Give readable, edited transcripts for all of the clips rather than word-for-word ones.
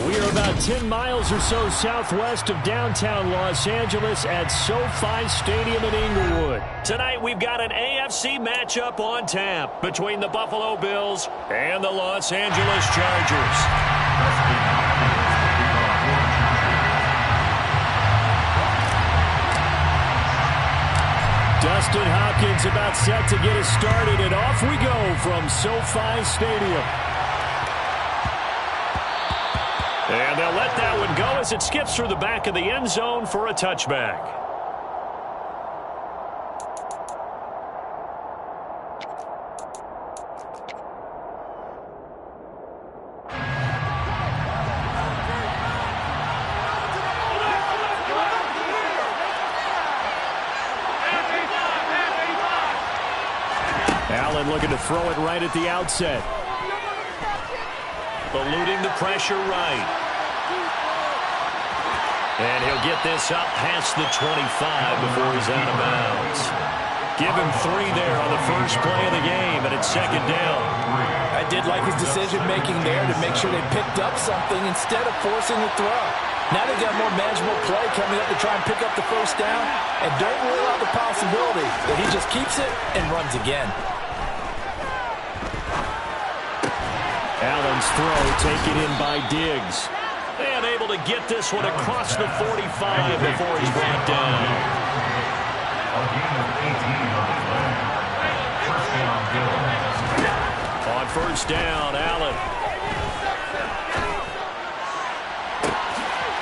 We are about 10 miles or so southwest of downtown Los Angeles at SoFi Stadium in Inglewood. Tonight we've got an AFC matchup on tap between the Buffalo Bills and the Los Angeles Chargers. Dustin Hopkins about set to get us started, and off we go from SoFi Stadium. And they'll let that one go as it skips through the back of the end zone for a touchback. Allen looking to throw it right at the outset. Eluding the pressure right. And he'll get this up past the 25 before he's out of bounds. Give him 3 there on the first play of the game, and it's second down. I did like his decision-making there to make sure they picked up something instead of forcing the throw. Now they've got more manageable play coming up to try and pick up the first down, and don't rule out the possibility that he just keeps it and runs again. Allen's throw taken in by Diggs. And able to get this one across the 45 before he's brought down. On first down, Allen.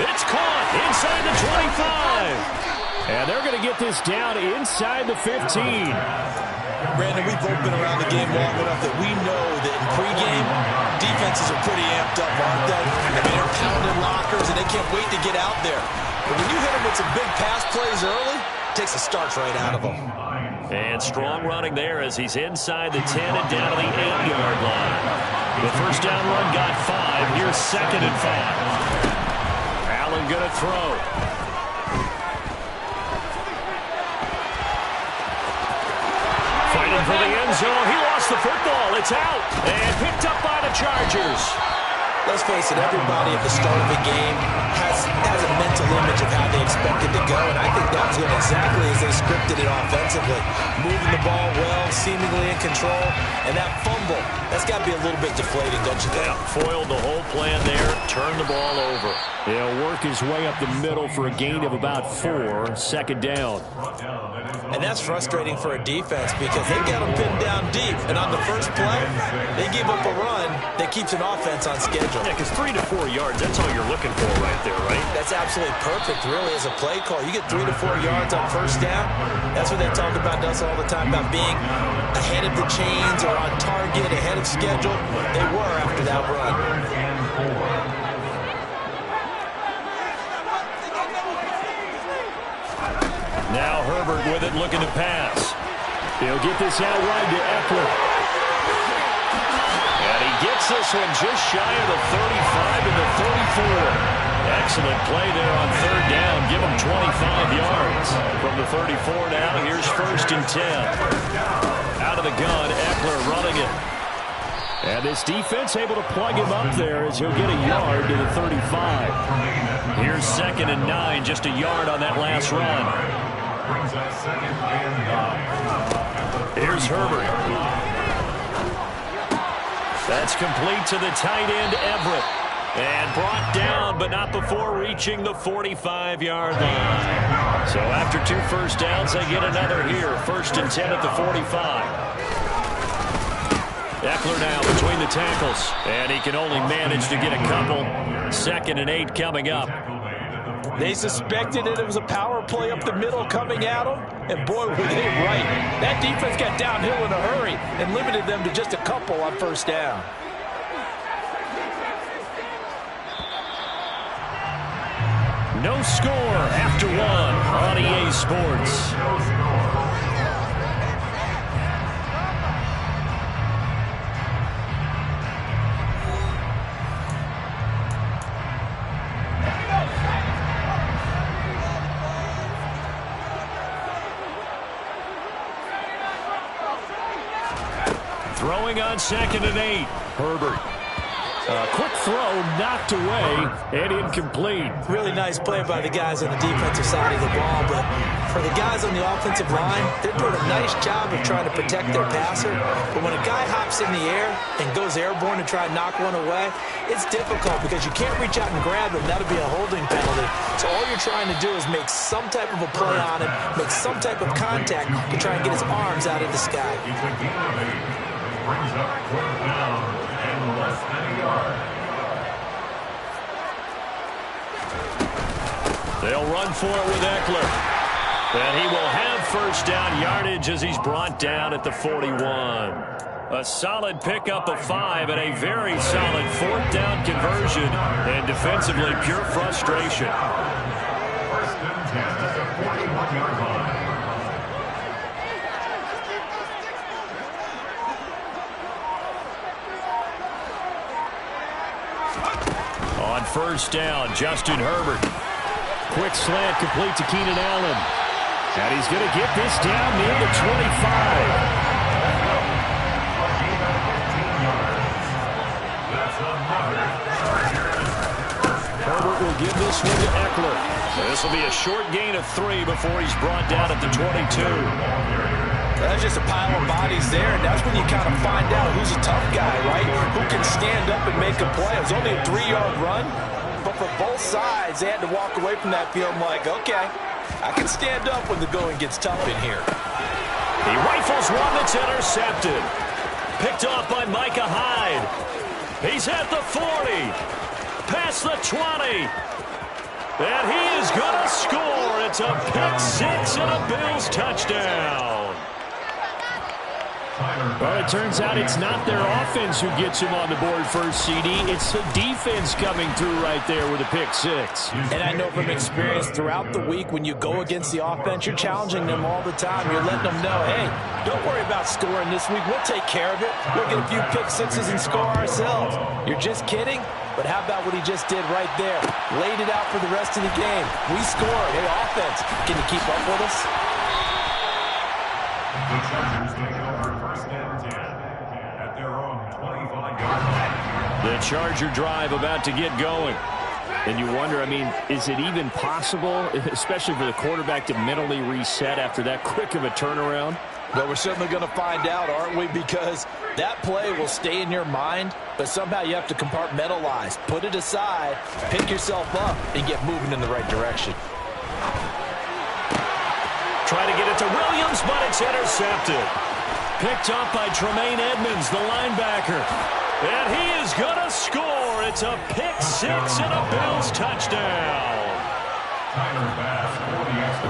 It's caught inside the 25. And they're going to get this down inside the 15. Brandon, we've both been around the game long enough that we know that in pregame, defenses are pretty amped up, aren't they? I mean, they're pounding lockers, and they can't wait to get out there. But when you hit them with some big pass plays early, it takes the starch right out of them. And strong running there as he's inside the 10 and down to the 8-yard line. The first down run got 5. Here's second and 5. Allen going to throw. Fighting for the end zone. He lost the football. It's out. And picked up by the Chargers. Let's face it, everybody at the start of the game has a mental image of how they expect it to go, and I think that's went exactly as they scripted it offensively. Moving the ball well, seemingly in control, and that fumble, that's got to be a little bit deflating, don't you think? Yeah, foiled the whole plan there, turned the ball over. He'll work his way up the middle for a gain of about 4, second down. And that's frustrating for a defense because they've got them pinned down deep, and on the first play, they give up a run that keeps an offense on schedule. Yeah, because 3 to 4 yards, that's all you're looking for right there, right? That's absolutely perfect, really, as a play call. You get 3 to 4 yards on first down. That's what they talk about us all the time, about being ahead of the chains or on target, ahead of schedule. They were after that run. Now Herbert with it, looking to pass. He'll get this out wide to Eckler. And he gets this one just shy of the 35 to the 34. Excellent play there on third down. Give him 25 yards. From the 34 now, here's first and 10. Out of the gun, Eckler running it. And this defense able to plug him up there as he'll get a yard to the 35. Here's second and 9, just a yard on that last run. Here's Herbert. That's complete to the tight end, Everett. And brought down, but not before reaching the 45-yard line. So after 2 first downs, they get another here. First and 10 at the 45. Eckler now between the tackles. And he can only manage to get a couple. Second and 8 coming up. They suspected that it was a power play up the middle coming at them, and boy, were they right. That defense got downhill in a hurry and limited them to just a couple on first down. No score after 1 on EA Sports. Throwing on second and 8. Herbert. Quick throw, knocked away, and incomplete. Really nice play by the guys on the defensive side of the ball, but for the guys on the offensive line, they're doing a nice job of trying to protect their passer. But when a guy hops in the air and goes airborne to try and knock one away, it's difficult because you can't reach out and grab him. That'll be a holding penalty. So all you're trying to do is make some type of a play on him, make some type of contact to try and get his arms out of the sky. Brings up fourth down and less than a yard. They'll run for it with Eckler. And he will have first down yardage as he's brought down at the 41. A solid pickup of 5 and a very solid fourth down conversion. And defensively, pure frustration. First and 10 at the 41-yard line. On first down, Justin Herbert. Quick slant complete to Keenan Allen. And he's going to get this down near the 25. Herbert will give this one to Eckler. This will be a short gain of 3 before he's brought down at the 22. That's just a pile of bodies there, and that's when you kind of find out who's a tough guy, right? Who can stand up and make a play. It was only a 3-yard run, but for both sides, they had to walk away from that field like, okay, I can stand up when the going gets tough in here. He rifles one that's intercepted. Picked off by Micah Hyde. He's at the 40. Past the 20. And he is going to score. It's a pick 6 and a Bills touchdown. Well, it turns out it's not their offense who gets him on the board first, CD. It's the defense coming through right there with a pick 6. And I know from experience throughout the week when you go against the offense, you're challenging them all the time. You're letting them know, hey, don't worry about scoring this week. We'll take care of it. We'll get a few pick 6s and score ourselves. You're just kidding? But how about what he just did right there? Laid it out for the rest of the game. We scored. Hey, offense, can you keep up with us? The Chargers take over first and 10 at their own 25-yard line. The Charger drive about to get going. And you wonder, I mean, is it even possible, especially for the quarterback, to mentally reset after that quick of a turnaround? Well, we're certainly going to find out, aren't we? Because that play will stay in your mind, but somehow you have to compartmentalize. Put it aside, pick yourself up, and get moving in the right direction. Trying to get it to Williams, but it's intercepted. Picked up by Tremaine Edmonds, the linebacker. And he is going to score. It's a pick 6 and a Bills touchdown.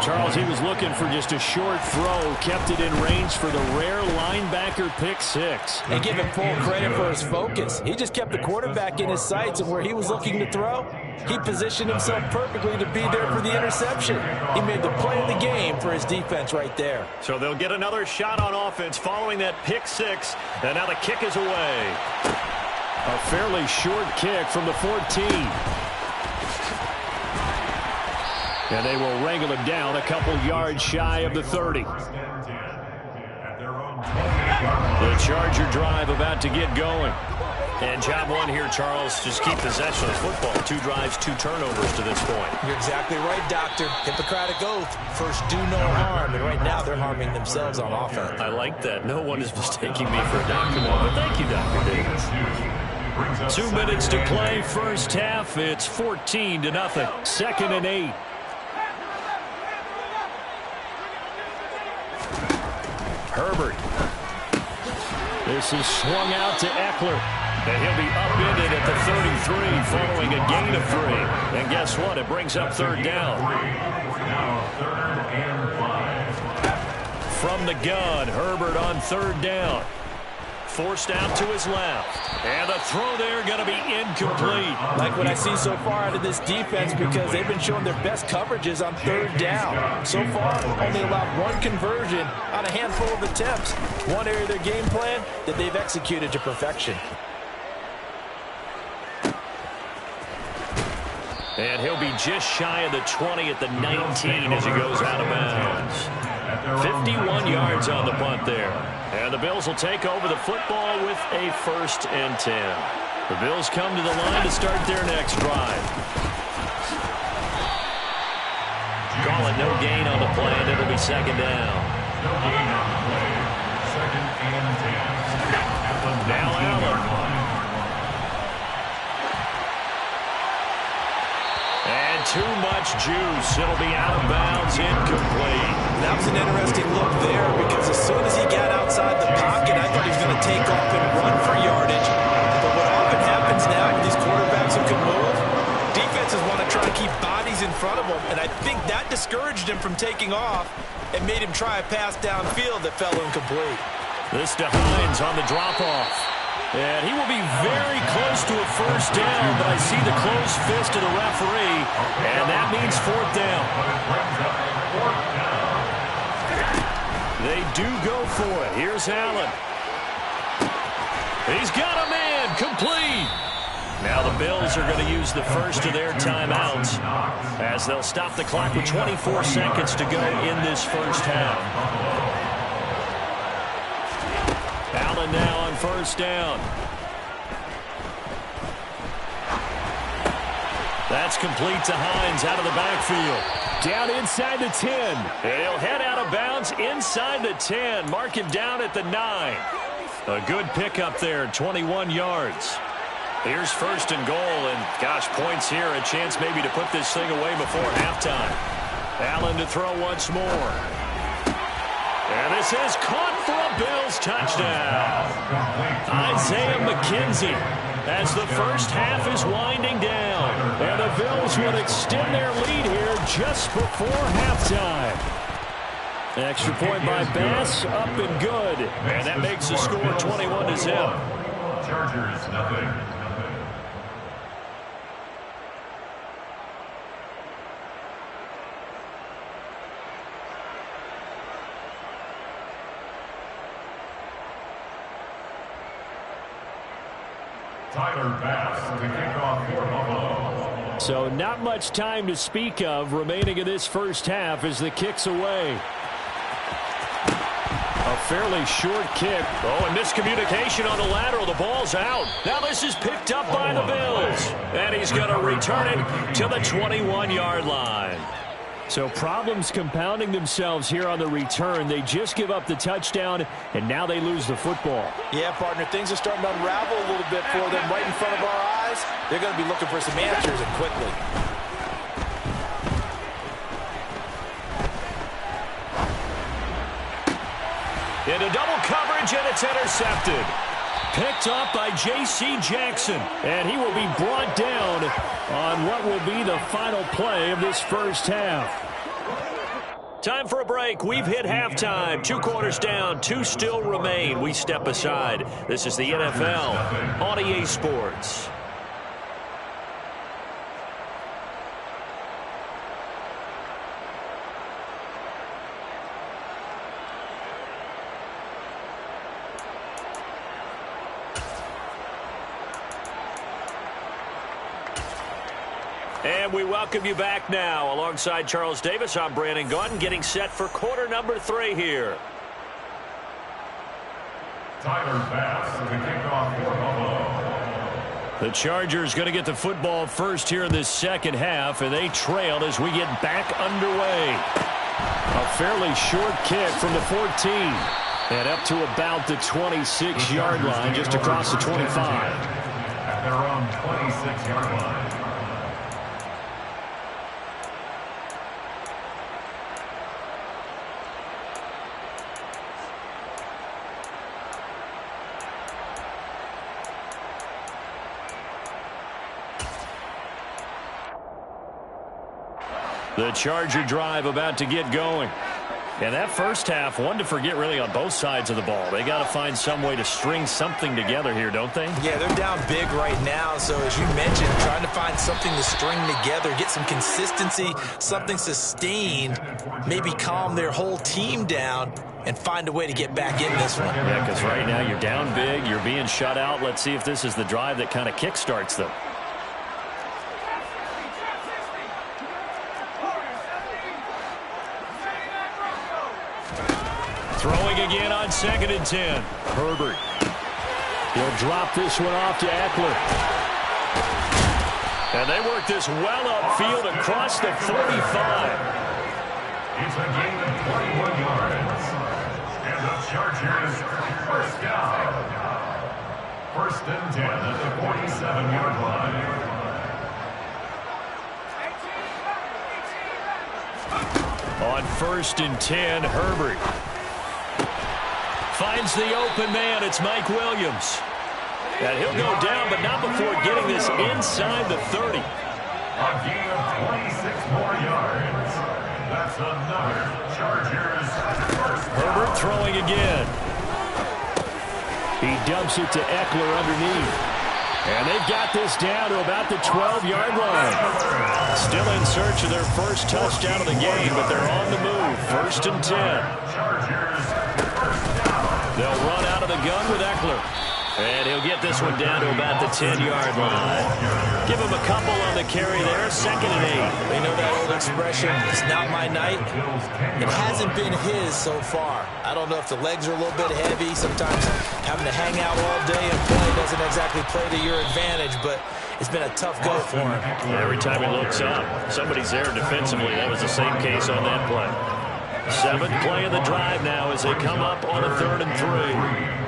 Charles, he was looking for just a short throw, kept it in range for the rare linebacker pick 6. And give him full credit for his focus. He just kept the quarterback in his sights, and where he was looking to throw, he positioned himself perfectly to be there for the interception. He made the play of the game for his defense right there. So they'll get another shot on offense following that pick 6, and now the kick is away. A fairly short kick from the 14. And they will wrangle him down a couple yards shy of the 30. The Charger drive about to get going. And job one here, Charles, just keep possession of the football. 2 drives, 2 turnovers to this point. You're exactly right, Doctor. Hippocratic oath. First, do no harm. And right now, they're harming themselves on offense. I like that. No one is mistaking me for a doctor now. But thank you, Dr. Davis. 2 minutes to play first half. It's 14-0. 2nd and 8. Herbert. This is swung out to Eckler. And he'll be upended at the 33 following a gain of 3. And guess what? It brings up 3rd down. Now 3rd and 5. From the gun, Herbert on 3rd down. Forced out to his left. And the throw there going to be incomplete. Like what I see so far out of this defense, because they've been showing their best coverages on 3rd down. So far, only allowed 1 conversion on a handful of attempts. One area of their game plan that they've executed to perfection. And he'll be just shy of the 20 at the 19 as he goes out of bounds. 51 yards on the punt there. And the Bills will take over the football with a 1st and 10. The Bills come to the line to start their next drive. Call it no gain on the play, and it'll be second down. No gain on the play. Second and 10. At the Now Allen. And too much juice. It'll be out of bounds, incomplete. That was an interesting look there because as soon as he got outside the pocket, I thought he was going to take off and run for yardage. But what often happens now with these quarterbacks who can move, defenses want to try to keep bodies in front of them, and I think that discouraged him from taking off and made him try a pass downfield that fell incomplete. This to Hines on the drop-off. And he will be very close to a first down, but I see the closed fist of the referee, and that means fourth down. They do go for it. Here's Allen. He's got a man, complete. Now the Bills are going to use the first of their timeouts as they'll stop the clock with 24 seconds to go in this first half. Allen now on first down. That's complete to Hines out of the backfield. Down inside the 10. He'll head out of bounds inside the 10. Mark him down at the 9. A good pickup there, 21 yards. Here's first and goal, and gosh, points here, a chance maybe to put this thing away before halftime. Allen to throw once more. And this is caught for a Bills touchdown. Isaiah McKenzie as the first half is winding down. And the Bills would extend their lead here just before halftime. Extra point by Bass, up and good. And that makes the score 21-0. Chargers, nothing. Tyler Bass to kick off for Buffalo. So not much time to speak of remaining in this first half as the kick's away. A fairly short kick. Oh, and miscommunication on the lateral. The ball's out. Now this is picked up by the Bills. And he's going to return it to the 21-yard line. So problems compounding themselves here on the return. They just give up the touchdown, and now they lose the football. Yeah, partner, things are starting to unravel a little bit for them right in front of our eyes. They're going to be looking for some answers, and quickly. Into double coverage, and it's intercepted. Picked up by J.C. Jackson, and he will be brought down on what will be the final play of this first half. Time for a break. We've hit halftime. 2 quarters down, 2 still remain. We step aside. This is the NFL on EA Sports. And we welcome you back now. Alongside Charles Davis, I'm Brandon Gaudin, getting set for quarter number 3 here. Tyler Bass to kick off for Buffalo. The Chargers going to get the football first here in this second half, and they trail as we get back underway. A fairly short kick from the 14. And up to about the 26-yard line, just across the 25. At their own 26-yard line. The Charger drive about to get going. And that first half, one to forget really on both sides of the ball. They got to find some way to string something together here, don't they? Yeah, they're down big right now. So as you mentioned, trying to find something to string together, get some consistency, something sustained, maybe calm their whole team down and find a way to get back in this one. Yeah, because right now you're down big, you're being shut out. Let's see if this is the drive that kind of kickstarts them. Throwing again on 2nd and 10. Herbert. He'll drop this one off to Eckler. And they work this well upfield across the 45. It's a gain of 21 yards. And the Chargers first down. First and 10 at the 47-yard line. On first and 10, Herbert finds the open man. It's Mike Williams. And he'll go down, but not before getting this inside the 30. A gain of 26 more yards. That's another Chargers first down. Herbert throwing again. He dumps it to Eckler underneath. And they've got this down to about the 12-yard line. Still in search of their first touchdown of the game, but they're on the move. First and 10. They'll run out of the gun with Eckler. And he'll get this one down to about the 10-yard line. Give him a couple on the carry there. Second and 8. You know that old expression, it's not my night? It hasn't been his so far. I don't know if the legs are a little bit heavy. Sometimes having to hang out all day and play doesn't exactly play to your advantage, but it's been a tough go for him. Every time he looks up, somebody's there defensively. That was the same case on that play. Seventh play of the drive now as they come up on a 3rd and 3.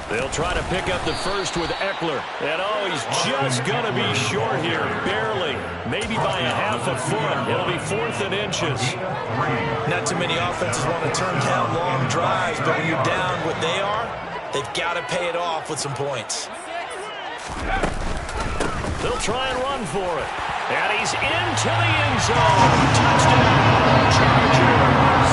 They'll try to pick up the first with Eckler. And, oh, he's just going to be short here. Barely. Maybe by a half a foot. It'll be 4th and inches. Not too many offenses want to turn down long drives, but when you're down what they are, they've got to pay it off with some points. They'll try and run for it. And he's into the end zone. Touchdown, Chargers.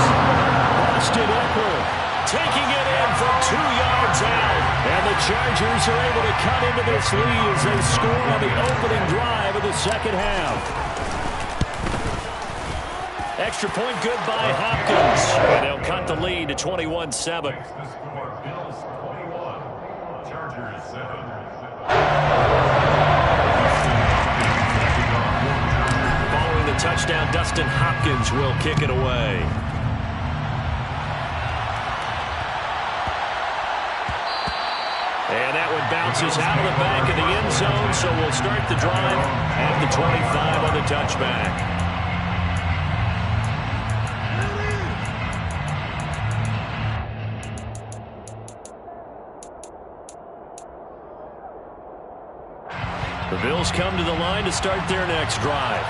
Austin Eckler taking it in from 2 yards out. And the Chargers are able to cut into this lead as they score on the opening drive of the second half. Extra point good by Hopkins. And they'll cut the lead to 21-7. Bills 21, Chargers 7. Following the touchdown, Dustin Hopkins will kick it away. And that one bounces out of the back of the end zone, so we'll start the drive at the 25 on the touchback. The Bills come to the line to start their next drive.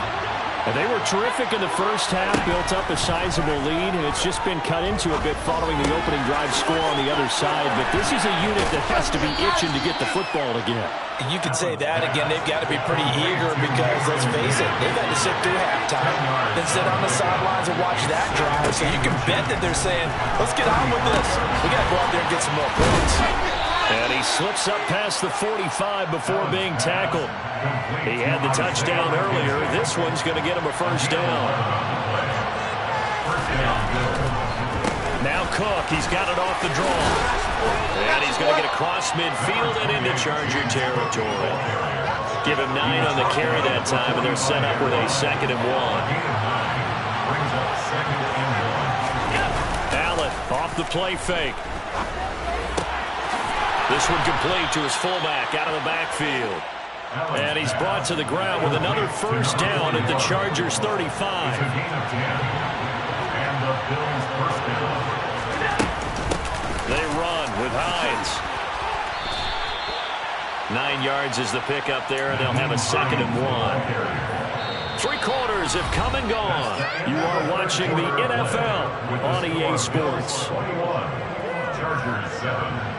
And they were terrific in the first half, built up a sizable lead, and it's just been cut into a bit following the opening drive score on the other side. But this is a unit that has to be itching to get the football again. You could say that again. They've got to be pretty eager because, let's face it, they've had to sit through halftime, then sit on the sidelines and watch that drive. So you can bet that they're saying, let's get on with this. We got to go out there and get some more points. And he slips up past the 45 before being tackled. He had the touchdown earlier. This one's going to get him a first down. Now Cook, he's got it off the draw. And he's going to get across midfield and into Charger territory. Give him 9 on the carry that time, and they're set up with a 2nd and 1. Allen off the play fake. This one complete to his fullback out of the backfield. And he's brought to the ground with another first down at the Chargers 35. They run with Hines. 9 yards is the pickup there, and they'll have a 2nd and 1. 3 quarters have come and gone. You are watching the NFL on EA Sports. Chargers 7.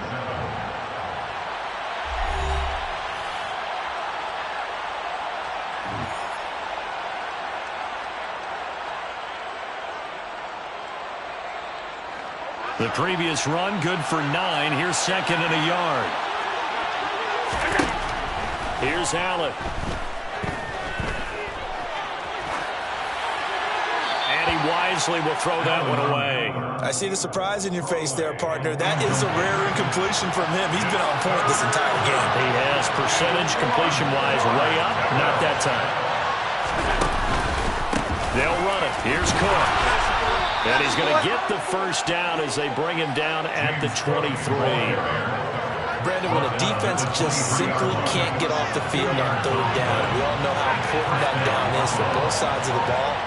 The previous run, good for 9. Here's 2nd and a yard. Here's Allen. And he wisely will throw that one away. I see the surprise in your face there, partner. That is a rare incompletion from him. He's been on point this entire game. He has percentage completion-wise way up. Not that time. They'll run it. Here's Cook. And he's going to get the first down as they bring him down at the 23. Brandon, when a defense just simply can't get off the field on third down, we all know how important that down is for both sides of the ball.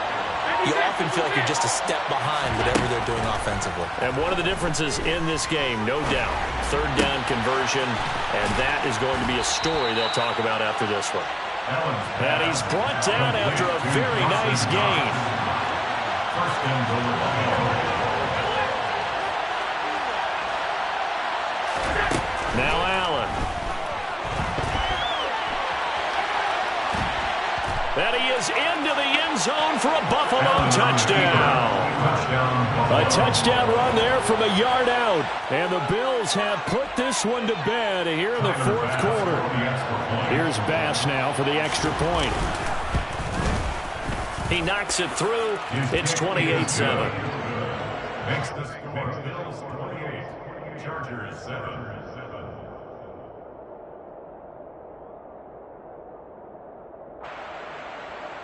You often feel like you're just a step behind whatever they're doing offensively. And one of the differences in this game, no doubt, third down conversion, and that is going to be a story they'll talk about after this one. And he's brought down after a very nice gain. Now Allen. And he is into the end zone for a Buffalo touchdown. A touchdown run there from a yard out. And the Bills have put this one to bed here in the fourth quarter. Here's Bass now for the extra point. He knocks it through. It's 28-7. Makes the score Bills 28, Chargers 7.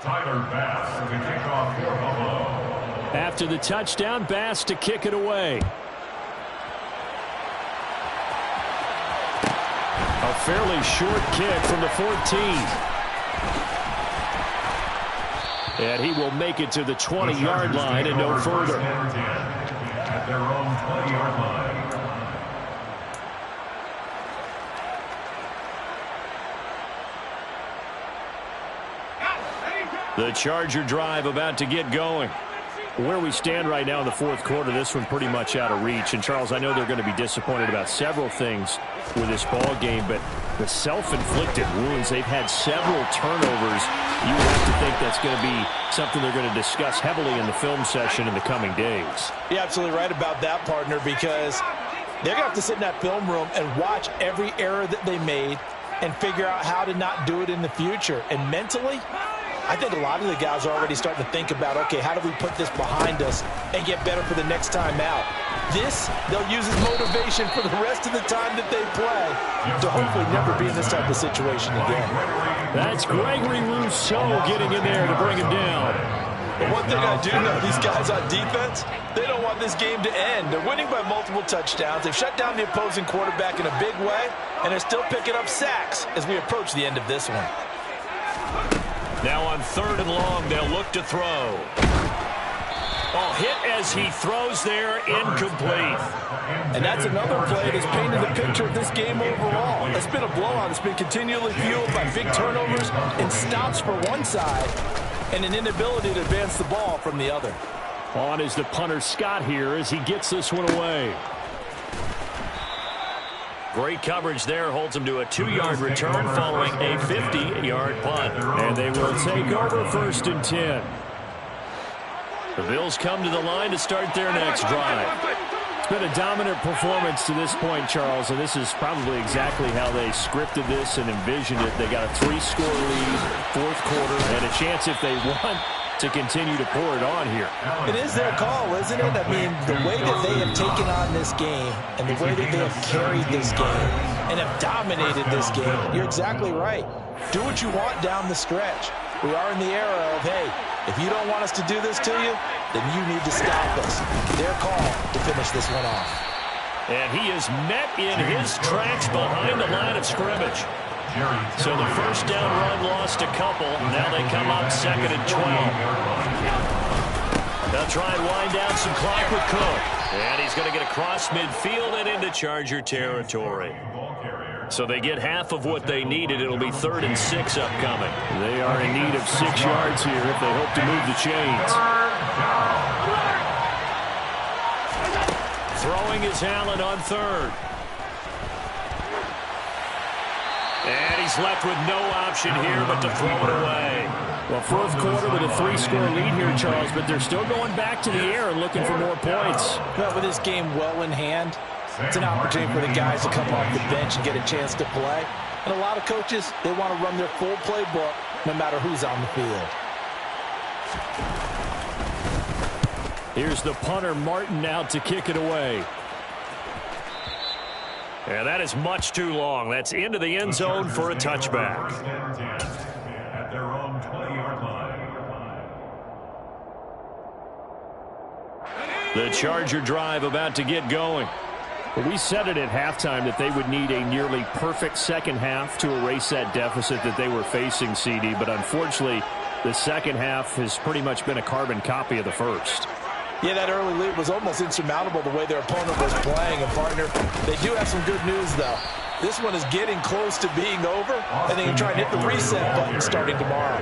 Tyler Bass to kick off for Buffalo. After the touchdown, Bass to kick it away. A fairly short kick from the 14. And he will make it to the 20-yard line and no further. At their own 20-yard line. The Charger drive about to get going. Where we stand right now in the fourth quarter, this one pretty much out of reach. And, Charles, I know they're going to be disappointed about several things with this ball game, but the self-inflicted wounds, they've had several turnovers. You would have to think that's going to be something they're going to discuss heavily in the film session in the coming days. You're absolutely right about that, partner, because they're going to have to sit in that film room and watch every error that they made and figure out how to not do it in the future. And mentally, I think a lot of the guys are already starting to think about, okay, how do we put this behind us and get better for the next time out? This, they'll use as motivation for the rest of the time that they play to hopefully never be in this type of situation again. That's Gregory Rousseau getting in there to bring him down. But one thing I do know, these guys on defense, they don't want this game to end. They're winning by multiple touchdowns. They've shut down the opposing quarterback in a big way, and they're still picking up sacks as we approach the end of this one. Now on third and long, they'll look to throw. Oh, hit as he throws there, incomplete. And that's another play that's painted the picture of this game overall. It's been a blowout. It's been continually fueled by big turnovers and stops for one side and an inability to advance the ball from the other. On is the punter Scott here as he gets this one away. Great coverage there, holds him to a 2-yard return following a 50-yard punt. And they will take over 1st and 10. The Bills come to the line to start their next drive. It's been a dominant performance to this point, Charles, and this is probably exactly how they scripted this and envisioned it. They got a 3-score lead, fourth quarter, and a chance if they want to continue to pour it on here. It is their call, isn't it? I mean, the way that they have taken on this game and the way that they have carried this game and have dominated this game, you're exactly right. Do what you want down the stretch. We are in the era of, hey, if you don't want us to do this to you, then you need to stop us. Their call to finish this one off. And he is met in his tracks behind the line of scrimmage. So the first down run lost a couple. Now they come up 2nd and 12. They'll try and wind down some clock with Cook. And he's going to get across midfield and into Charger territory. So they get half of what they needed. It'll be 3rd and 6 upcoming. They are in need of 6 yards here if they hope to move the chains. Throwing is Allen on 3rd. And he's left with no option here but to throw it away. Well, fourth quarter with a 3-score lead here, Charles, but they're still going back to the air and looking for more points. Well, with this game well in hand, it's an opportunity for the guys to come off the bench and get a chance to play. And a lot of coaches, they want to run their full playbook no matter who's on the field. Here's the punter, Martin, out to kick it away. And that is much too long. That's into the end zone for a touchback. At their own 20-yard line. The Charger drive about to get going. Well, we said it at halftime that they would need a nearly perfect second half to erase that deficit that they were facing, CD. But unfortunately, the second half has pretty much been a carbon copy of the first. Yeah, that early lead was almost insurmountable the way their opponent was playing. And, partner, they do have some good news, though. This one is getting close to being over, and they can try and hit the reset button starting tomorrow.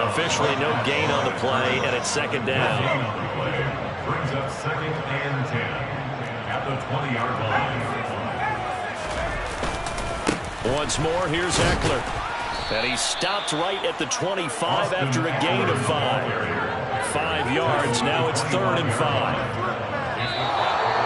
Officially no gain on the play, and it's second down. Brings up 2nd and 10. At the 20-yard line. Once more, here's Eckler. And he stopped right at the 25 after a gain of 5. 5 yards. Now it's 3rd and 5.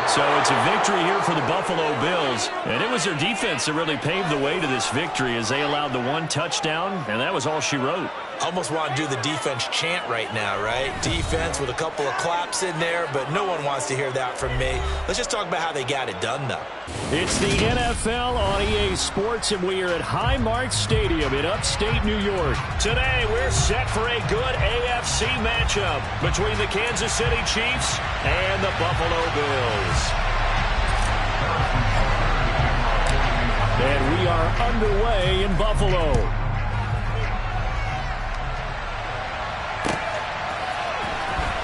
So it's a victory here for the Buffalo Bills. And it was their defense that really paved the way to this victory as they allowed the 1 touchdown, and that was all she wrote. Almost want to do the defense chant right now, right? Defense with a couple of claps in there, but no one wants to hear that from me. Let's just talk about how they got it done, though. It's the NFL on EA Sports, and we are at Highmark Stadium in upstate New York. Today, we're set for a good AFC matchup between the Kansas City Chiefs and the Buffalo Bills. And we are underway in Buffalo.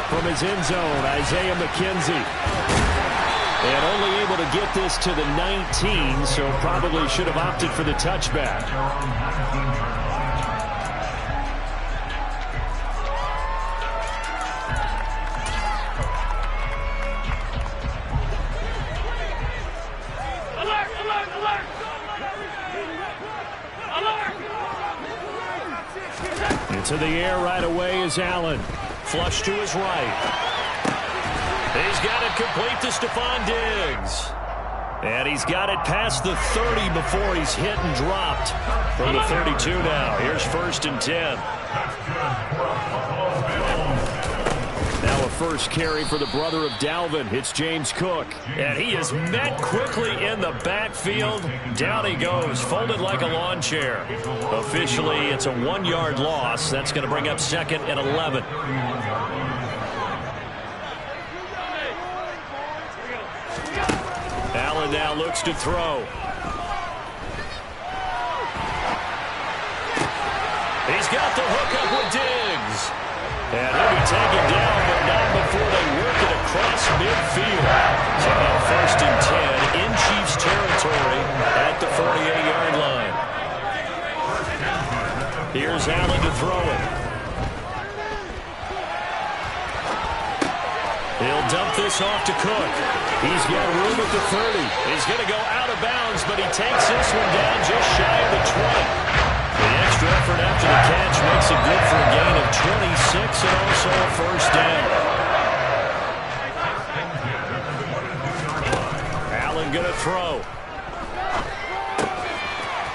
From his end zone, Isaiah McKenzie. And only able to get this to the 19, so probably should have opted for the touchback. Into the air right away is Allen. Flush to his right. He's got it complete to Stephon Diggs. And he's got it past the 30 before he's hit and dropped. From the 32 now. Here's 1st and 10. Now a first carry for the brother of Dalvin. It's James Cook. And he is met quickly in the backfield. Down he goes, folded like a lawn chair. Officially, it's a 1-yard loss. That's going to bring up 2nd and 11. Allen now looks to throw. He's got the hookup with Diggs. And he'll be taken down, but not before they work it across midfield. So now 1st and 10 in Chiefs territory at the 48-yard line. Here's Allen to throw it. He'll dump this off to Cook. He's got room at the 30. He's going to go out of bounds, but he takes this one down just shy of the 20. The extra effort after the catch makes it good for a gain of 26 and also a 1st down. Allen going to throw.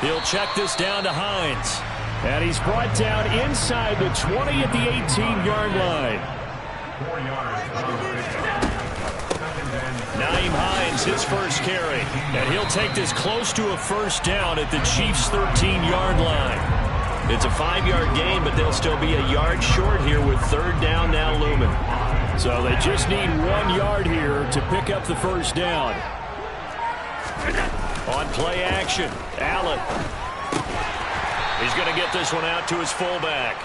He'll check this down to Hines. And he's brought down inside the 20 at the 18-yard line. Naeem Hines, his first carry. And he'll take this close to a 1st down at the Chiefs' 13-yard line. It's a 5-yard gain, but they'll still be a yard short here with 3rd down now looming. So they just need 1 yard here to pick up the 1st down. On play action, Allen. He's going to get this one out to his fullback.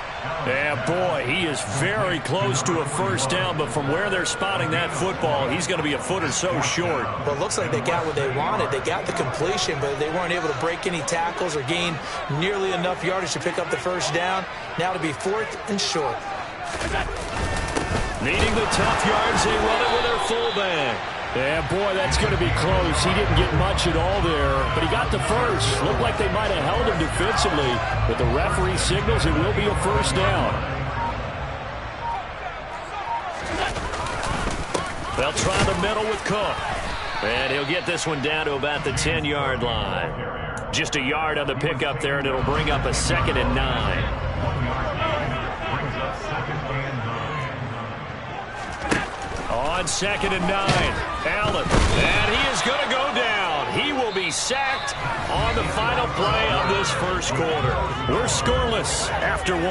Yeah, boy, he is very close to a 1st down, but from where they're spotting that football, he's going to be a foot or so short. Well, it looks like they got what they wanted. They got the completion, but they weren't able to break any tackles or gain nearly enough yardage to pick up the 1st down. Now to be 4th and short. Needing the tough yards, they run it with their fullback. Yeah, boy, that's going to be close. He didn't get much at all there, but he got the first. Looked like they might have held him defensively, but the referee signals it will be a 1st down. They'll try the middle with Cook. And he'll get this one down to about the 10-yard line. Just a yard on the pickup there, and it'll bring up a 2nd and 9. On 2nd and 9, Allen, and he is going to go down. He will be sacked on the final play of this 1st quarter. We're scoreless after 1.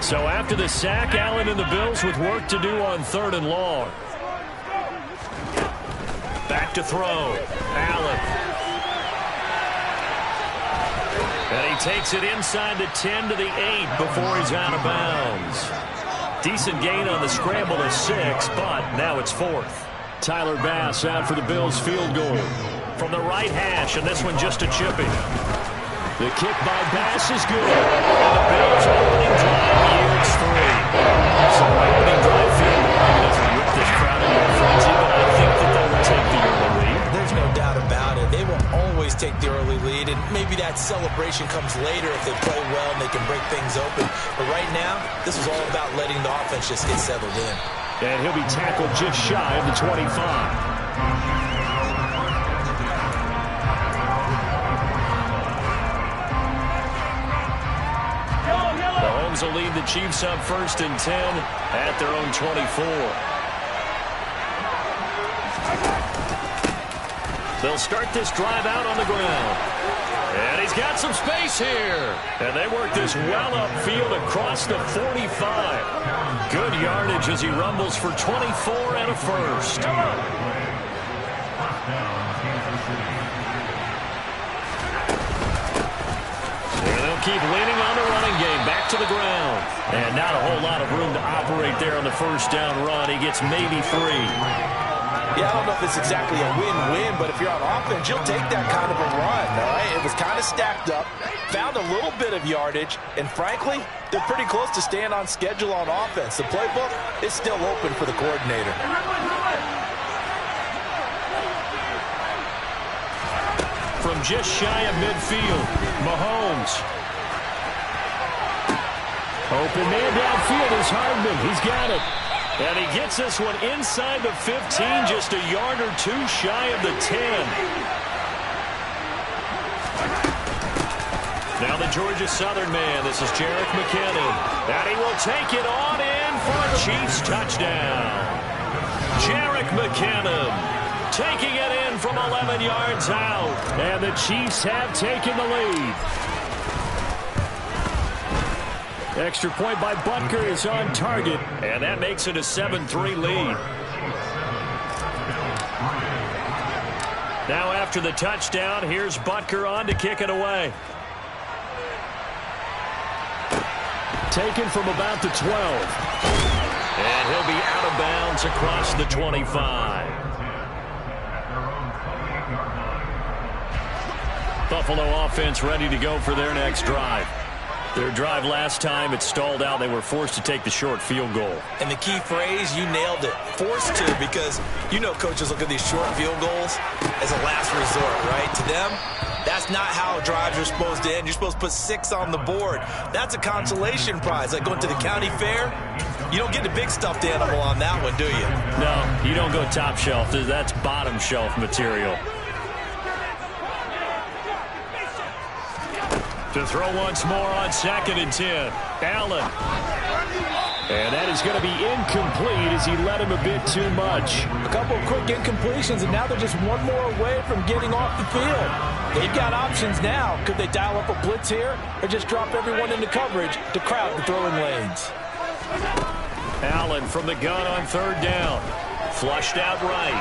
So after the sack, Allen and the Bills with work to do on 3rd and long. Back to throw. Allen. And he takes it inside the 10 to the 8 before he's out of bounds. Decent gain on the scramble of 6, but now it's 4th. Tyler Bass out for the Bills field goal. From the right hash, and this one just a chippy. The kick by Bass is good. And the Bills opening drive yields 3. So opening drive field goal doesn't whip this crowd into a frenzy, but I think that they will take the early lead. There's no doubt about it. They will always take the early lead, and maybe that celebration comes later if they play well and they can break things open. But right now, this is all about letting the offense just get settled in. And he'll be tackled just shy of the 25. Mahomes will lead the Chiefs up 1st and 10 at their own 24. They'll start this drive out on the ground. And he's got some space here. And they work this well upfield across the 45. Good yardage as he rumbles for 24 and a first. And they'll keep leaning on the running game. Back to the ground. And not a whole lot of room to operate there on the first down run. He gets maybe 3. Yeah, I don't know if it's exactly a win-win, but if you're on offense, you'll take that kind of a run, all right? It was kind of stacked up, found a little bit of yardage, and frankly, they're pretty close to staying on schedule on offense. The playbook is still open for the coordinator. From just shy of midfield, Mahomes. Open man downfield is Hardman. He's got it. And he gets this one inside the 15, just a yard or 2 shy of the 10. Now the Georgia Southern man. This is Jerick McKinnon. And he will take it on in for a Chiefs touchdown. Jerick McKinnon taking it in from 11 yards out. And the Chiefs have taken the lead. Extra point by Butker is on target, and that makes it a 7-3 lead. Now after the touchdown, here's Butker on to kick it away. Taken from about the 12. And he'll be out of bounds across the 25. Buffalo offense ready to go for their next drive. Their drive last time, it stalled out. They were forced to take the short field goal. And the key phrase, you nailed it. Forced to, because you know coaches look at these short field goals as a last resort, right? To them, that's not how drives are supposed to end. You're supposed to put 6 on the board. That's a consolation prize. Like going to the county fair, you don't get the big stuffed animal on that one, do you? No, you don't go top shelf. That's bottom shelf material. To throw once more on 2nd and 10. Allen. And that is going to be incomplete as he led him a bit too much. A couple of quick incompletions, and now they're just one more away from getting off the field. They've got options now. Could they dial up a blitz here or just drop everyone into coverage to crowd the throwing lanes? Allen from the gun on 3rd down. Flushed out right.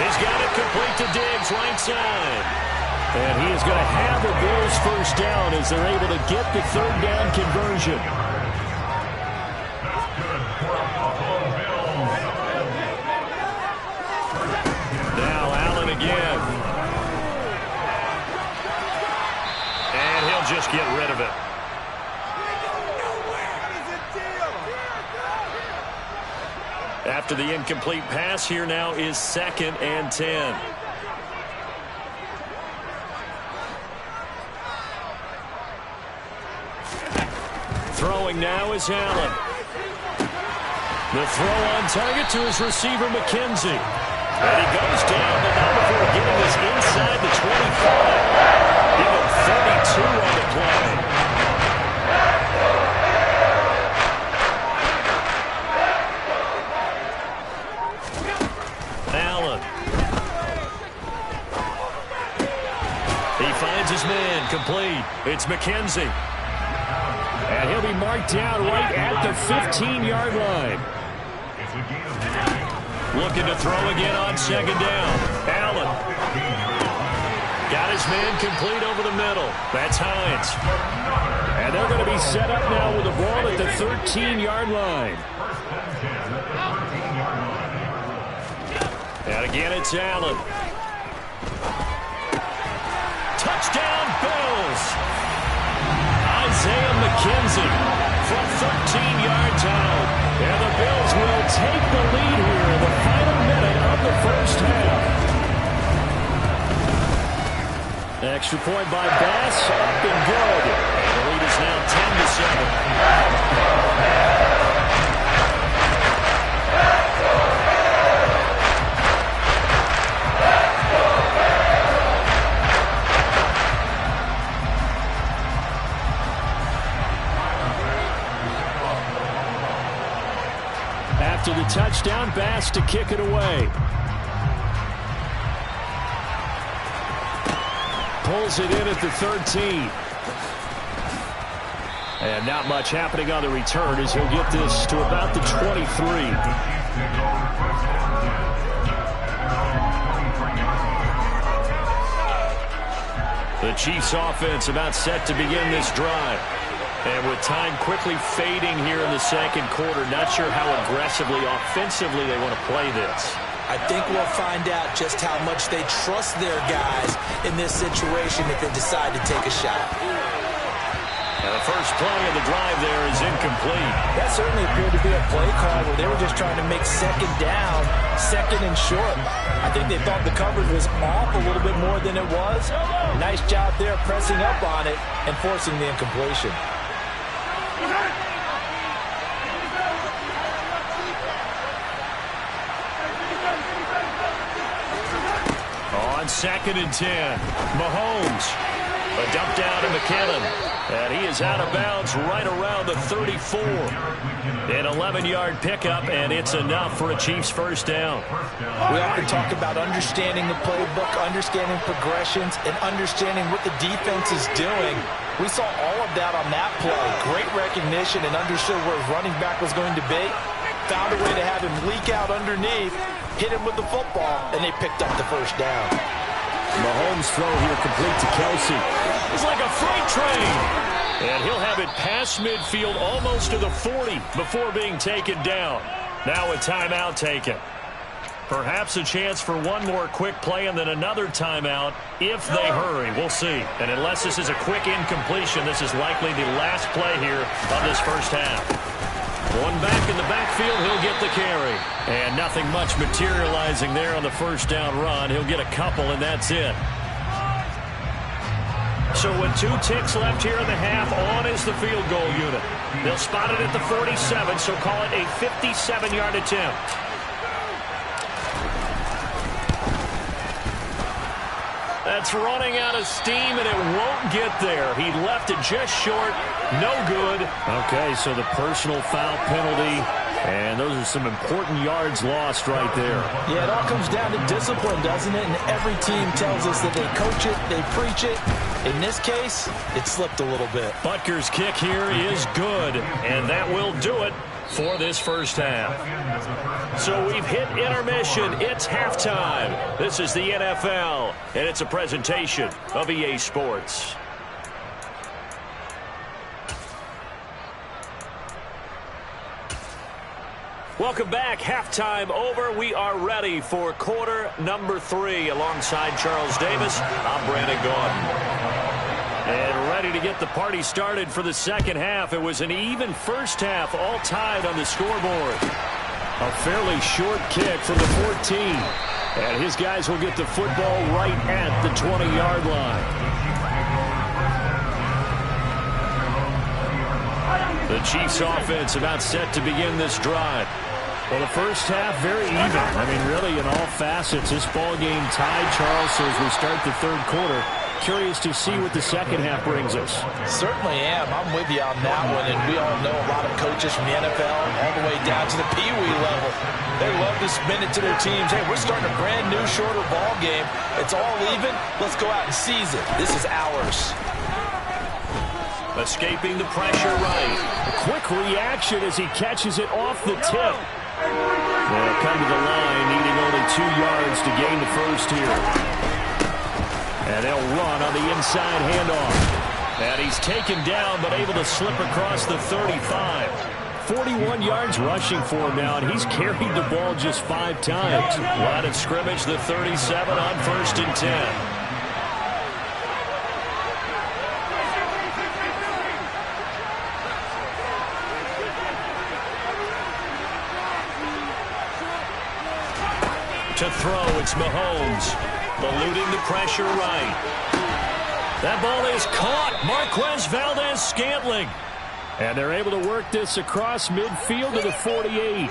He's got it complete to Diggs right side. And he is going to have the Bills first down as they're able to get the 3rd down conversion. Now Allen again. And he'll just get rid of it. After the incomplete pass, here now is 2nd and 10. Throwing now is Allen. The throw on target to his receiver, McKenzie. And he goes down, but not before getting this inside the 25. Give him 32 on the play. Allen. He finds his man, complete. It's McKenzie. going to be marked down right at the 15-yard line. Looking to throw again on second down. Allen. Got his man complete over the middle. That's Hines. And they're going to be set up now with the ball at the 13-yard line. And again, it's Allen. Touchdown, Bills. Isaiah McKenzie from 13 yards out. And the Bills will take the lead here in the final minute of the first half. Extra point by Bass, up and good. And the lead is now 10-7. After the touchdown, Bass to kick it away. Pulls it in at the 13. And not much happening on the return as he'll get this to about the 23. The Chiefs offense about set to begin this drive. And with time quickly fading here in the second quarter, not sure how aggressively, offensively they want to play this. I think we'll find out just how much they trust their guys in this situation if they decide to take a shot. And the first play of the drive there is incomplete. That certainly appeared to be a play call where they were just trying to make second down, second and short. I think they thought the coverage was off a little bit more than it was. Nice job there pressing up on it and forcing the incompletion. On second and 10, Mahomes. A dump down to McKinnon. And he is out of bounds right around the 34. An 11-yard pickup, and it's enough for a Chiefs first down. We often talk about understanding the playbook, understanding progressions, and understanding what the defense is doing. We saw all of that on that play. Great recognition and understood where his running back was going to be. Found a way to have him leak out underneath, hit him with the football, and they picked up the first down. Mahomes' throw here complete to Kelsey. It's like a freight train. And he'll have it past midfield almost to the 40 before being taken down. Now a timeout taken. Perhaps a chance for one more quick play and then another timeout if they hurry. We'll see. And unless this is a quick incompletion, this is likely the last play here of this first half. One back in the backfield, he'll get the carry. And nothing much materializing there on the first down run. He'll get a couple, and that's it. So with 2 ticks left here in the half, on is the field goal unit. They'll spot it at the 47, so call it a 57-yard attempt. That's running out of steam, and it won't get there. He left it just short. No good. Okay, so the personal foul penalty, and those are some important yards lost right there. Yeah, it all comes down to discipline, doesn't it? And every team tells us that they coach it, they preach it. In this case, it slipped a little bit. Butker's kick here is good, and that will do it for this first half. So we've hit intermission. It's halftime. This is the NFL, and it's a presentation of EA Sports. Welcome back. Halftime over. We are ready for quarter number 3. Alongside Charles Davis, I'm Brandon Gaudin. And ready to get the party started for the second half. It was an even first half, all tied on the scoreboard. A fairly short kick from the 14. And his guys will get the football right at the 20-yard line. The Chiefs offense about set to begin this drive. Well, the first half, very even. I mean, really, in all facets, this ball game tied, Charles. So as we start the third quarter, curious to see what the second half brings us. Certainly am. I'm with you on that one. And we all know a lot of coaches from the NFL all the way down to the Pee-wee level. They love to spin it to their teams. Hey, we're starting a brand new, shorter ball game. It's all even. Let's go out and seize it. This is ours. Escaping the pressure right. A quick reaction as he catches it off the tip. They'll come to the line, needing only 2 yards to gain the first here. And they'll run on the inside handoff. And he's taken down, but able to slip across the 35. 41 yards rushing for him now, and he's carried the ball just 5 times. Line of scrimmage, the 37 on 1st and 10. To throw, it's Mahomes. Eluding the pressure right. That ball is caught. Marquez Valdez-Scantling. And they're able to work this across midfield to the 48.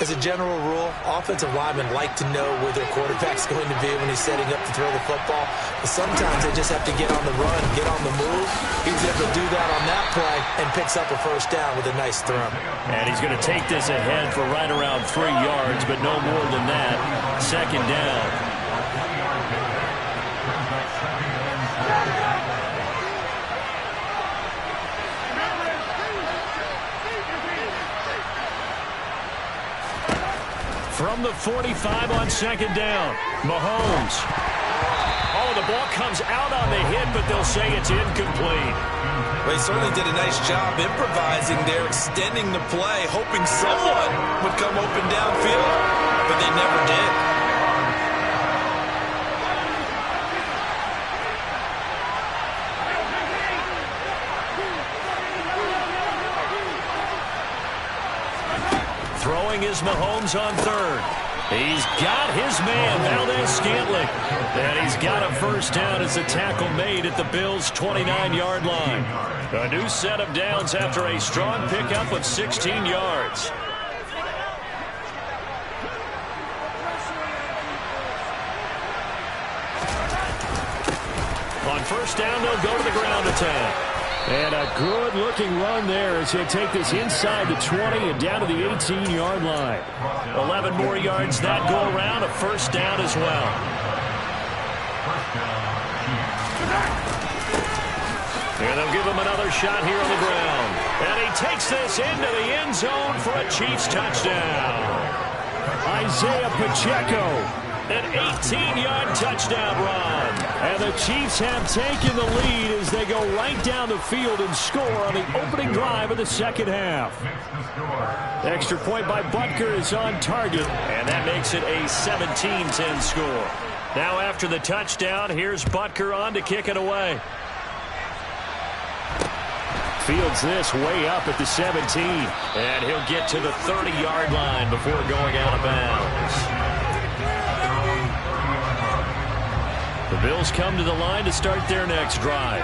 As a general rule, offensive linemen like to know where their quarterback's going to be when he's setting up to throw the football. But sometimes they just have to get on the run, get on the move. He was able to do that on that play and picks up a first down with a nice throw. And he's going to take this ahead for right around 3 yards, but no more than that. 2nd down. From the 45 on 2nd down, Mahomes. Oh, the ball comes out on the hit, but they'll say it's incomplete. Well, he certainly did a nice job improvising there, extending the play, hoping someone would come open downfield, but they never did. Throwing is Mahomes on 3rd. He's got his man, Valdez-Scantling. And he's got a first down as the tackle made at the Bills' 29-yard line. A new set of downs after a strong pickup of 16 yards. On 1st down, they'll go to the ground attack. And a good-looking run there as he'll take this inside the 20 and down to the 18-yard line. 11 more yards that go around, a first down as well. And they'll give him another shot here on the ground. And he takes this into the end zone for a Chiefs touchdown. Isaiah Pacheco. An 18-yard touchdown run. And the Chiefs have taken the lead as they go right down the field and score on the opening drive of the 2nd half. Extra point by Butker is on target. And that makes it a 17-10 score. Now after the touchdown, here's Butker on to kick it away. Fields this way up at the 17. And he'll get to the 30-yard line before going out of bounds. The Bills come to the line to start their next drive.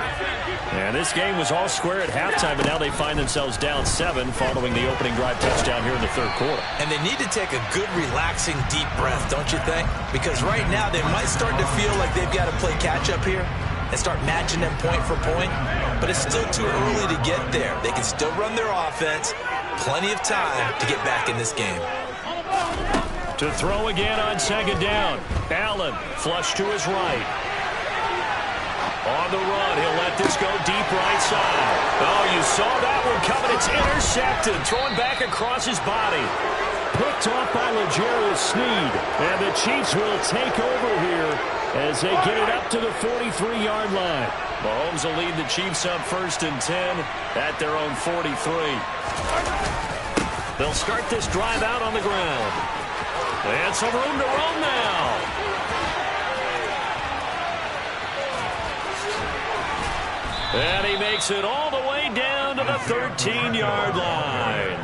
And this game was all square at halftime, but now they find themselves down 7 following the opening drive touchdown here in the 3rd quarter. And they need to take a good, relaxing, deep breath, don't you think? Because right now they might start to feel like they've got to play catch-up here and start matching them point for point. But it's still too early to get there. They can still run their offense. Plenty of time to get back in this game. To throw again on 2nd down. Allen, flush to his right. On the run, he'll let this go deep right side. Oh, you saw that one coming. It's intercepted. Throwing back across his body. Picked off by L'Jarius Sneed. And the Chiefs will take over here as they get it up to the 43-yard line. Mahomes will lead the Chiefs up 1st and 10 at their own 43. They'll start this drive out on the ground. And some room to roam now. And he makes it all the way down to the 13-yard line.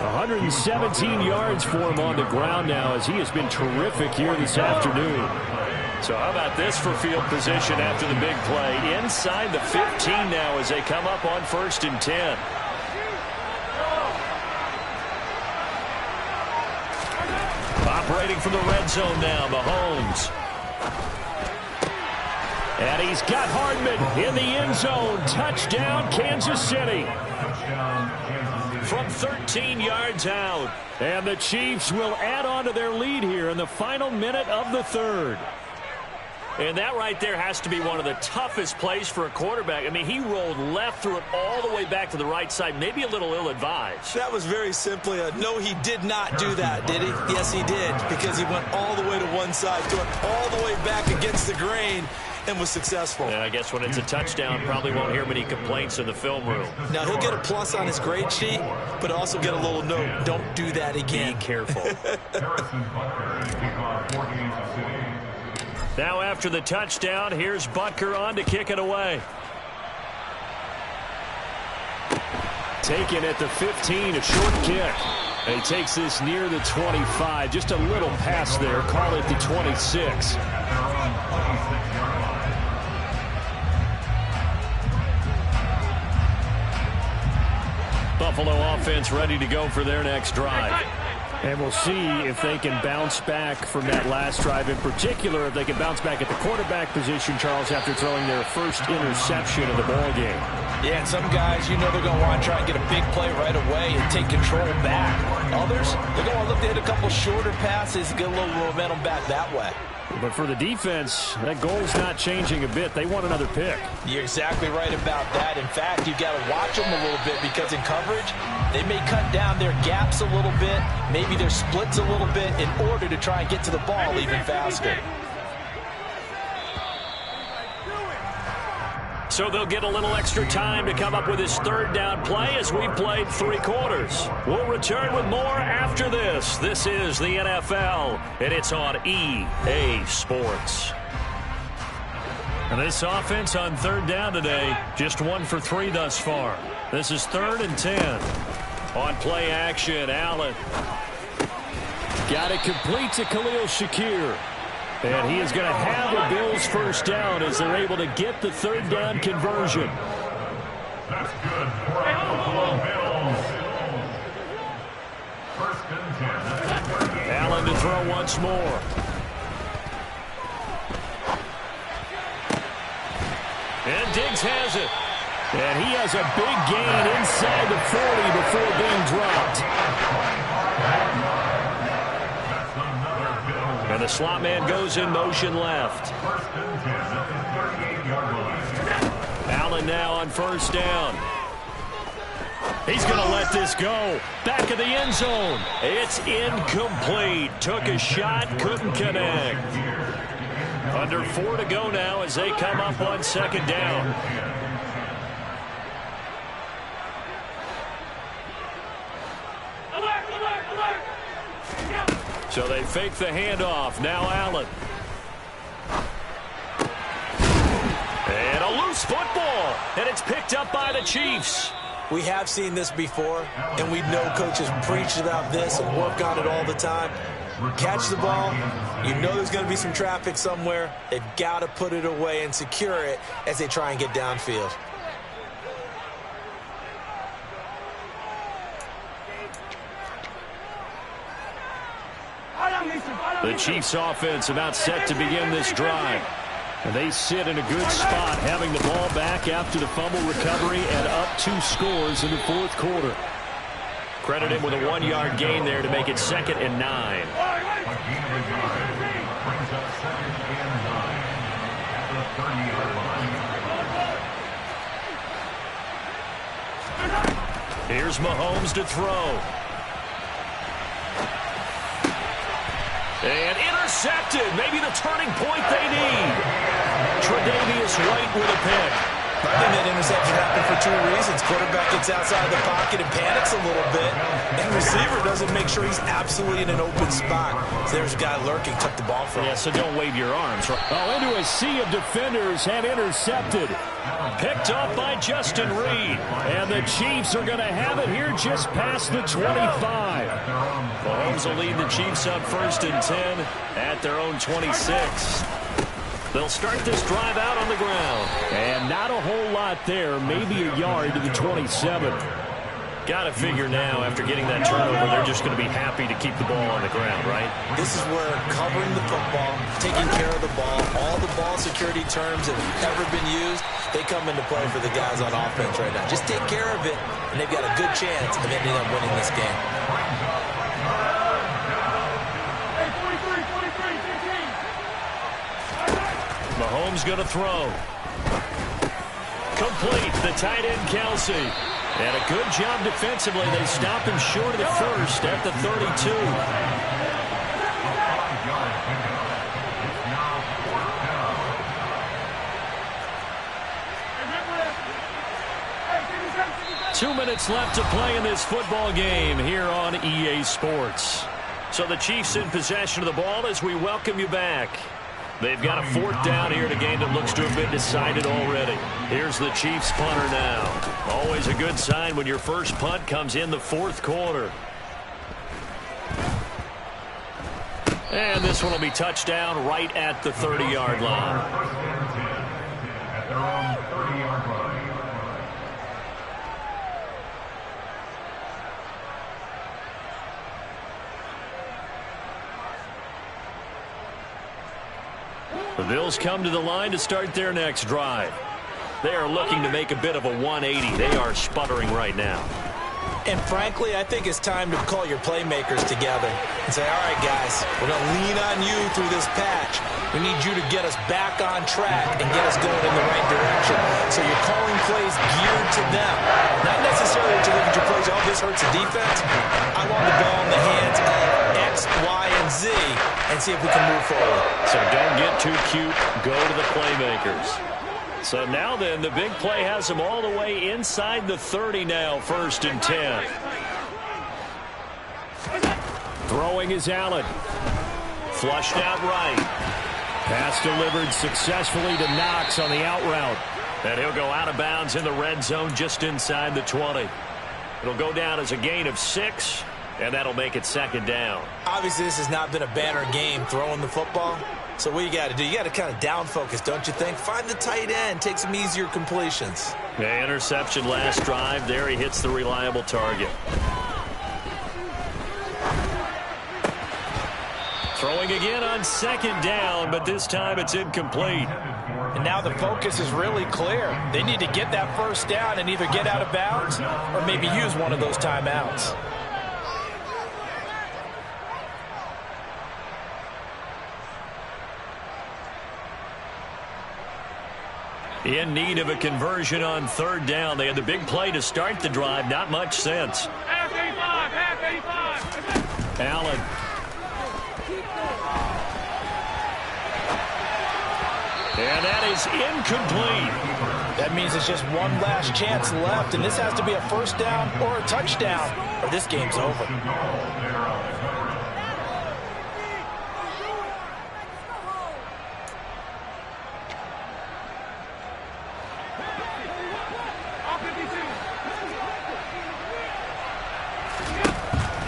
117 yards for him on the ground now as he has been terrific here this afternoon. So how about this for field position after the big play? Inside the 15 now as they come up on 1st and 10. Operating from the red zone now, Mahomes. And he's got Hardman in the end zone. Touchdown, Kansas City. From 13 yards out. And the Chiefs will add on to their lead here in the final minute of the 3rd. And that right there has to be one of the toughest plays for a quarterback. I mean, he rolled left, threw it all the way back to the right side, maybe a little ill-advised. That was very simply a no, he did not do that, did he? Yes, he did, because he went all the way to one side, threw it all the way back against the grain, and was successful. And I guess when it's a touchdown, probably won't hear many complaints in the film room. Now, he'll get a plus on his grade sheet, but also get a little note, don't do that again. Be careful. Now after the touchdown, here's Butker on to kick it away. Taken at the 15, a short kick. And he takes this near the 25. Just a little pass there. Call it the 26. Buffalo offense ready to go for their next drive. And we'll see if they can bounce back from that last drive. In particular, if they can bounce back at the quarterback position, Charles, after throwing their first interception of the ball game. Yeah, and some guys, you know they're going to want to try and get a big play right away and take control back. Others, they're going to look to hit a couple shorter passes, get a little momentum back that way. But for the defense, that goal's not changing a bit. They want another pick. You're exactly right about that. In fact, you've got to watch them a little bit because in coverage, they may cut down their gaps a little bit, maybe their splits a little bit in order to try and get to the ball even faster. So they'll get a little extra time to come up with his third down play as we've played 3 quarters. We'll return with more after this. This is the NFL, and it's on EA Sports. And this offense on third down today, just 1 for 3 thus far. This is 3rd and 10. On play action, Allen. Got it complete to Khalil Shakir. And he is going to have a Bills first down as they're able to get the third down conversion. That's good for the Buffalo Bills. 1st and 10. Allen to throw once more. And Diggs has it. And he has a big gain inside the 40 before being dropped. And the slot man goes in motion left. Allen now on first down. He's going to let this go. Back of the end zone. It's incomplete. Took a shot, couldn't connect. Under 4 to go now as they come up on 2nd down. So they fake the handoff. Now Allen. And a loose football. And it's picked up by the Chiefs. We have seen this before, and we know coaches preach about this and work on it all the time. Catch the ball. You know there's going to be some traffic somewhere. They've got to put it away and secure it as they try and get downfield. The Chiefs offense about set to begin this drive. And they sit in a good spot, having the ball back after the fumble recovery and up 2 scores in the 4th quarter. Credit him with a 1-yard gain there to make it 2nd and 9. Here's Mahomes to throw. And intercepted. Maybe the turning point they need. Tre'Davious White with a pick. I think that interception happened for 2 reasons. Quarterback gets outside the pocket and panics a little bit. And receiver doesn't make sure he's absolutely in an open spot. So there's a guy lurking, took the ball from him. Yeah, so don't wave your arms. Oh, into a sea of defenders and intercepted. Picked up by Justin Reed. And the Chiefs are going to have it here just past the 25. Mahomes will lead the Chiefs up 1st and 10 at their own 26. They'll start this drive out on the ground. And not a whole lot there. Maybe a yard to the 27. Got to figure now, after getting that turnover, they're just going to be happy to keep the ball on the ground, right? This is where covering the football, taking care of the ball, all the ball security terms that have ever been used, they come into play for the guys on offense right now. Just take care of it, and they've got a good chance of ending up winning this game. Mahomes going to throw. Complete. The tight end, Kelsey. And a good job defensively. They stop him short of the first at the 32. Two minutes left to play in this football game here on EA Sports. So the Chiefs in possession of the ball as we welcome you back. They've got a fourth down here in a game that looks to have been decided already. Here's the Chiefs punter now. Always a good sign when your first punt comes in the fourth quarter. And this one will be touchdown right at the 30-yard line. At their own 30-yard line. The Bills come to the line to start their next drive. They are looking to make a bit of a 180. They are sputtering right now. And frankly, I think it's time to call your playmakers together and say, all right, guys, we're going to lean on you through this patch. We need you to get us back on track and get us going in the right direction. So you're calling plays geared to them. Not necessarily that you look at your plays, oh, this hurts the defense. I want the ball in the hands of X, Y, and Z and see if we can move forward. So don't get too cute. Go to the playmakers. So now then, the big play has them all the way inside the 30 now, 1st and 10. Throwing is Allen. Flushed out right. Pass delivered successfully to Knox on the out route. And he'll go out of bounds in the red zone just inside the 20. It'll go down as a gain of 6, and that'll make it 2nd down. Obviously, this has not been a banner game throwing the football. So what you got to do, you got to kind of down focus, don't you think? Find the tight end, take some easier completions. The interception last drive. There he hits the reliable target. Throwing again on 2nd down, but this time it's incomplete. And now the focus is really clear. They need to get that first down and either get out of bounds or maybe use one of those timeouts. In need of a conversion on 3rd down. They had the big play to start the drive. Not much sense. Allen. And that is incomplete. That means it's just one last chance left, and this has to be a first down or a touchdown, or this game's over.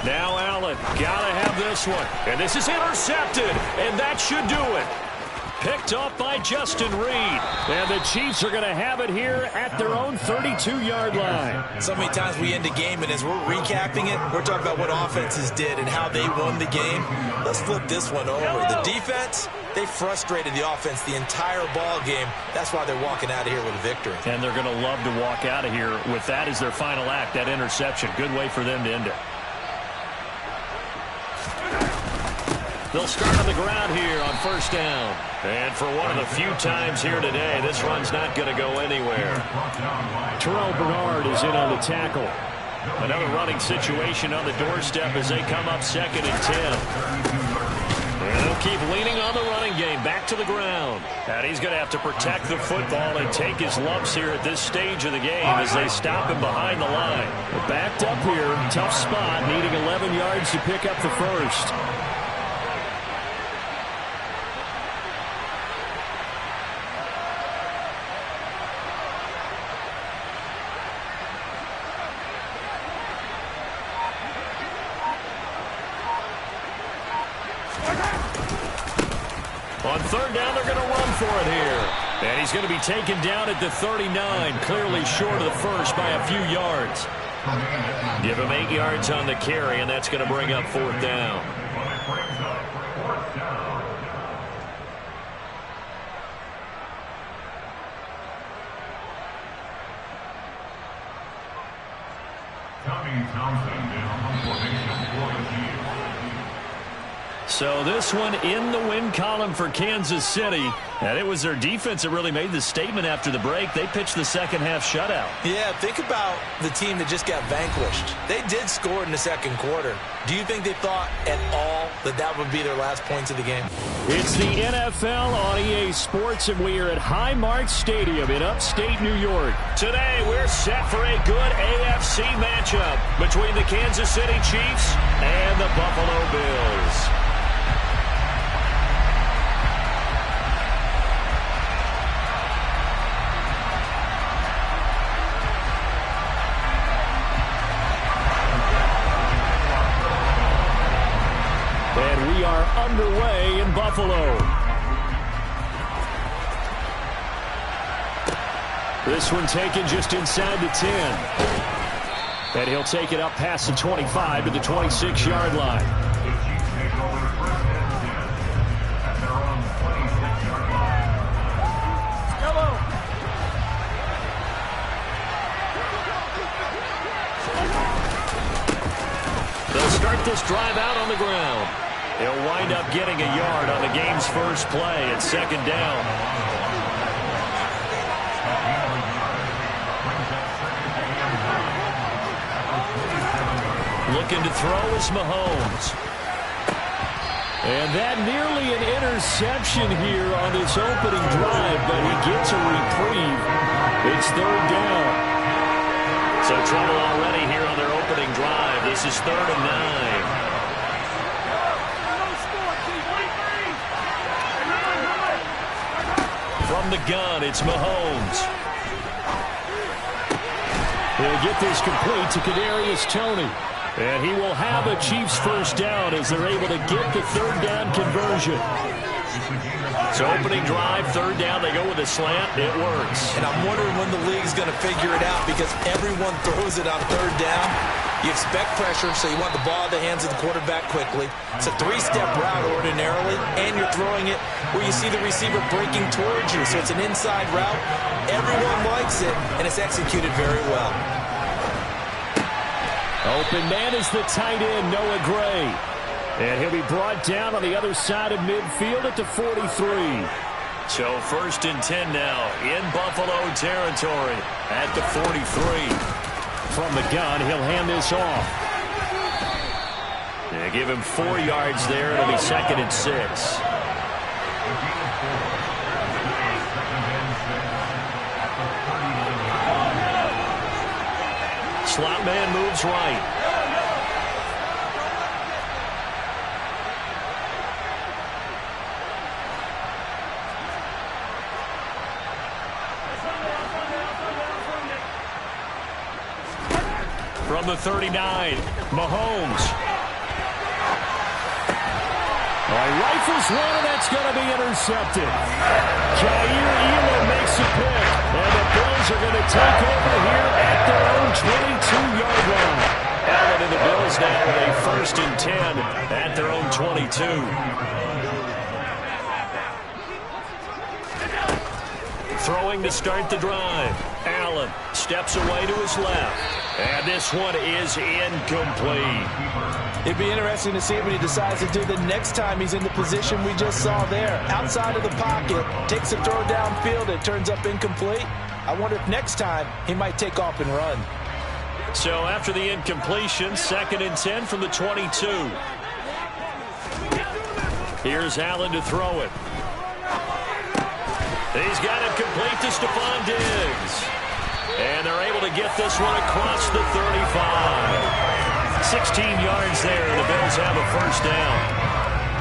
Now Allen, gotta have this one. And this is intercepted, and that should do it. Picked off by Justin Reed. And the Chiefs are going to have it here at their own 32-yard line. So many times we end a game, and as we're recapping it, we're talking about what offenses did and how they won the game. Let's flip this one over. The defense, they frustrated the offense the entire ball game. That's why they're walking out of here with a victory. And they're going to love to walk out of here with that as their final act, that interception. Good way for them to end it. They'll start on the ground here on 1st down. And for one of the few times here today, this run's not going to go anywhere. Terrell Bernard is in on the tackle. Another running situation on the doorstep as they come up 2nd and 10. And they'll keep leaning on the running game. Back to the ground. And he's going to have to protect the football and take his lumps here at this stage of the game as they stop him behind the line. We're backed up here. Tough spot, needing 11 yards to pick up the first. On 3rd down, they're going to run for it here. And he's going to be taken down at the 39, clearly short of the first by a few yards. Give him 8 yards on the carry, and that's going to bring up 4th down. So this one in the win column for Kansas City. And it was their defense that really made the statement after the break. They pitched the second half shutout. Yeah, think about the team that just got vanquished. They did score in the second quarter. Do you think they thought at all that that would be their last points of the game? It's the NFL on EA Sports, and we are at Highmark Stadium in upstate New York. Today, we're set for a good AFC matchup between the Kansas City Chiefs and the Buffalo Bills. And we are underway in Buffalo. This one taken just inside the 10. And he'll take it up past the 25 to the 26-yard line. They'll start this drive out on the ground. He'll wind up getting a yard on the game's first play at second down. Looking to throw is Mahomes. And that nearly an interception here on this opening drive, but he gets a reprieve. It's third down. So trouble already here on their opening drive. This is 3rd and 9. From the gun, it's Mahomes. He'll get this complete to Kadarius Toney. And he will have a Chiefs first down as they're able to get the third down conversion. So opening drive, 3rd down, they go with a slant. It works. And I'm wondering when the league's going to figure it out because everyone throws it on 3rd down. You expect pressure, so you want the ball in the hands of the quarterback quickly. It's a 3-step route ordinarily, and you're throwing it where you see the receiver breaking towards you. So it's an inside route. Everyone likes it, and it's executed very well. Open man is the tight end, Noah Gray. And he'll be brought down on the other side of midfield at the 43. So 1st and 10 now in Buffalo territory at the 43. From the gun, he'll hand this off. They give him 4 yards there. It'll be 2nd and 6. Slot man moves right. From the 39, Mahomes. Rifles one, and that's going to be intercepted. Jair Elam makes a pick, and the Bills are going to take over here at their own 22-yard line. Allen and the Bills now with a 1st and 10 at their own 22. Throwing to start the drive. Allen steps away to his left. And this one is incomplete. It'd be interesting to see what he decides to do the next time he's in the position we just saw there. Outside of the pocket, takes a throw downfield, it turns up incomplete. I wonder if next time he might take off and run. So after the incompletion, 2nd and 10 from the 22. Here's Allen to throw it. He's got it complete to Stephon Diggs. And they're able to get this one across the 35. 16 yards there, and the Bills have a 1st down.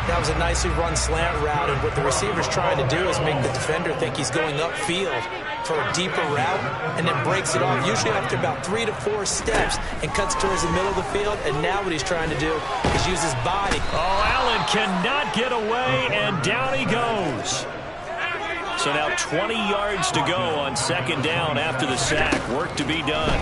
That was a nicely run slant route, and what the receiver's trying to do is make the defender think he's going upfield for a deeper route, and then breaks it off, usually after about 3 to 4 steps, and cuts towards the middle of the field. And now what he's trying to do is use his body. Oh, Allen cannot get away, and down he goes. So now 20 yards to go on 2nd down after the sack. Work to be done.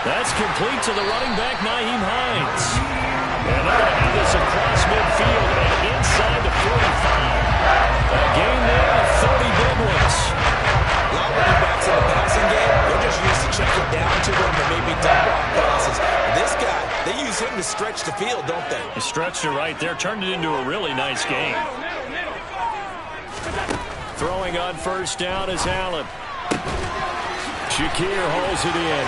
That's complete to the running back, Nyheim Hines. And they're going to have this across midfield and inside the 45. A gain there of 30 big ones. A lot of running backs in the passing game, they're just used to check it down to them and maybe dump off passes. This guy, they use seem to stretch the field, don't they? They stretched it right there, turned it into a really nice game. Throwing on first down is Allen. Shakir holds it in.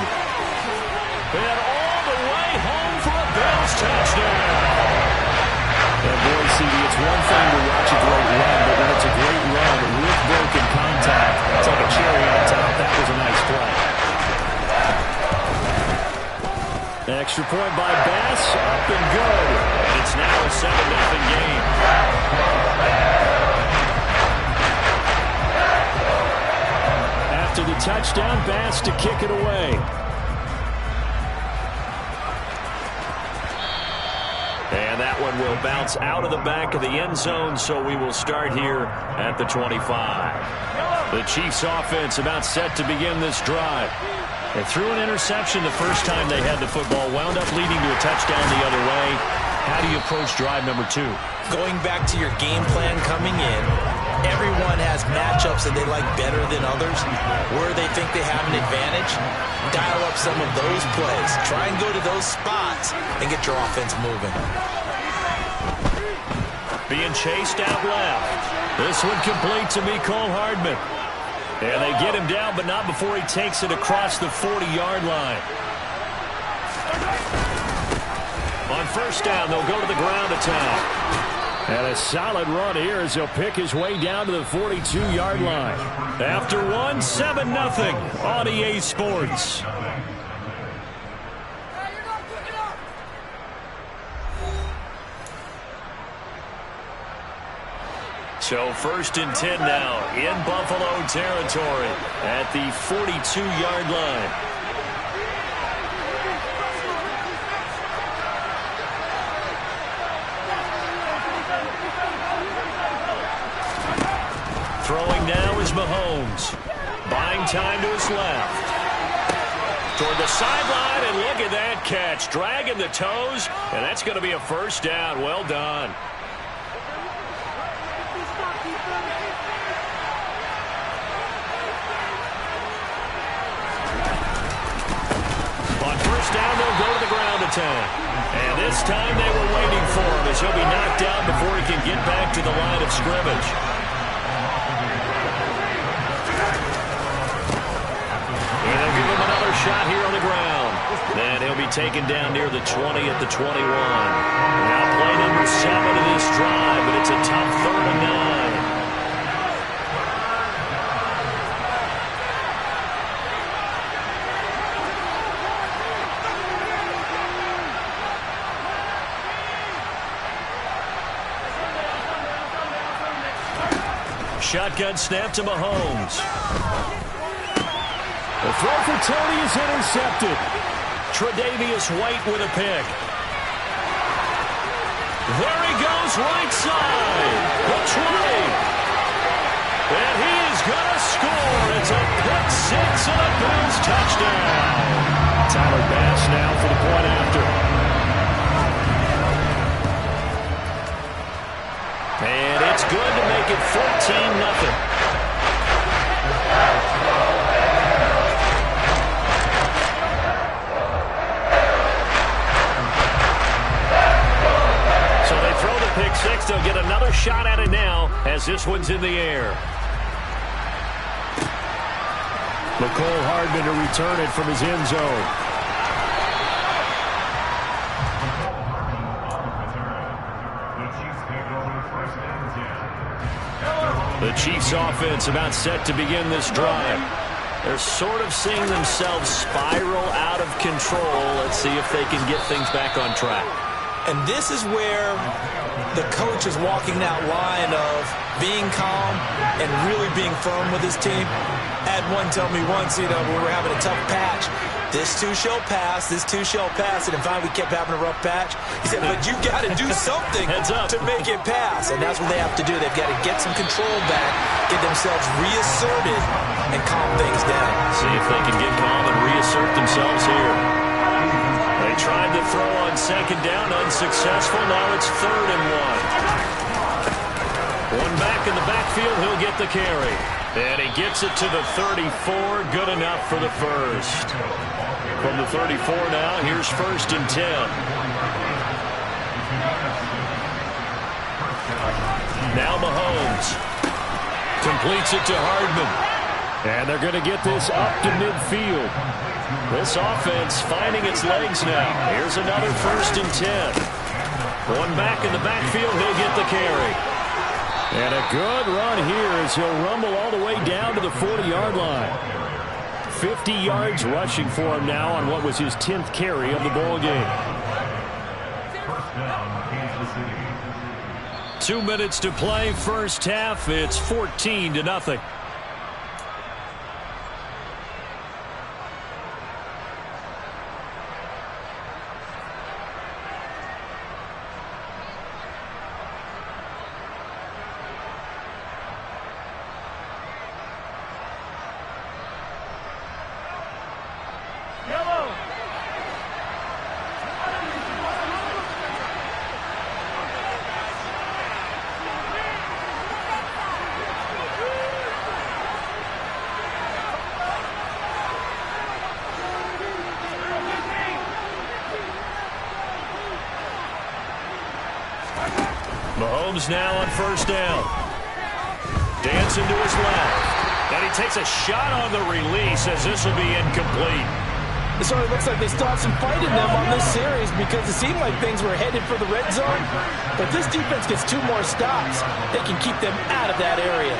And all the way home for a Bills touchdown. And boy, CD, it's one thing to watch a great run, but when it's a great run with broken contact, it's like a cherry on top. That was a nice play. Extra point by Bass, up and good. And it's now a 7-0 game. After the touchdown, Bass to kick it away. And that one will bounce out of the back of the end zone, so we will start here at the 25. The Chiefs offense about set to begin this drive. They threw an interception the first time they had the football, wound up leading to a touchdown the other way. How do you approach drive number 2? Going back to your game plan coming in, everyone has matchups that they like better than others. Where they think they have an advantage, dial up some of those plays. Try and go to those spots and get your offense moving. Being chased out left. This one complete to Mecole Hardman. And they get him down, but not before he takes it across the 40-yard line. On first down, they'll go to the ground attack. And a solid run here as he'll pick his way down to the 42-yard line. After one, 7-0 on EA Sports. So first and 10 now in Buffalo territory at the 42-yard line. Throwing now is Mahomes. Buying time to his left. Toward the sideline, and look at that catch. Dragging the toes, and that's going to be a first down. Well done. On first down, they'll go to the ground attack. And this time they were waiting for him as he'll be knocked down before he can get back to the line of scrimmage. And they'll give him another shot here on the ground. Then he'll be taken down near the 20 at the 21. Now play number 7 of this drive, but it's a tough 3rd and 9. Shotgun snap to Mahomes. The throw for Tony is intercepted. Tre'Davious White with a pick. There he goes, right side. The 20. And he is going to score. It's a pick 6 and a Bills touchdown. Tyler Bass now for the point after. And it's good to make it 14-0. So they throw the pick 6. They'll get another shot at it now as this one's in the air. Mecole Hardman to return it from his end zone. The Chiefs offense about set to begin this drive. They're sort of seeing themselves spiral out of control. Let's see if they can get things back on track. And this is where the coach is walking that line of being calm and really being firm with his team. Had one tell me once, we were having a tough patch. This too shall pass, this too shall pass. And finally we kept having a rough patch. He said, but you got to do something to make it pass. And that's what they have to do. They've got to get some control back, get themselves reasserted, and calm things down. See if they can get calm and reassert themselves here. They tried to throw on second down, unsuccessful. Now it's 3rd and 1. One back in the backfield, he'll get the carry. And he gets it to the 34, good enough for the first. From the 34 now, here's 1st and 10. Now Mahomes completes it to Hardman. And they're going to get this up to midfield. This offense finding its legs now. Here's another 1st and 10. Going back in the backfield, he'll get the carry. And a good run here as he'll rumble all the way down to the 40-yard line. 50 yards rushing for him now on what was his 10th carry of the ball game. 2 minutes to play, first half. It's 14-0. Mahomes now on 1st down. Dancing to his left. And he takes a shot on the release as this will be incomplete. It sort of looks like they still have some fight in them on this series because it seemed like things were headed for the red zone. But this defense gets 2 more stops. They can keep them out of that area.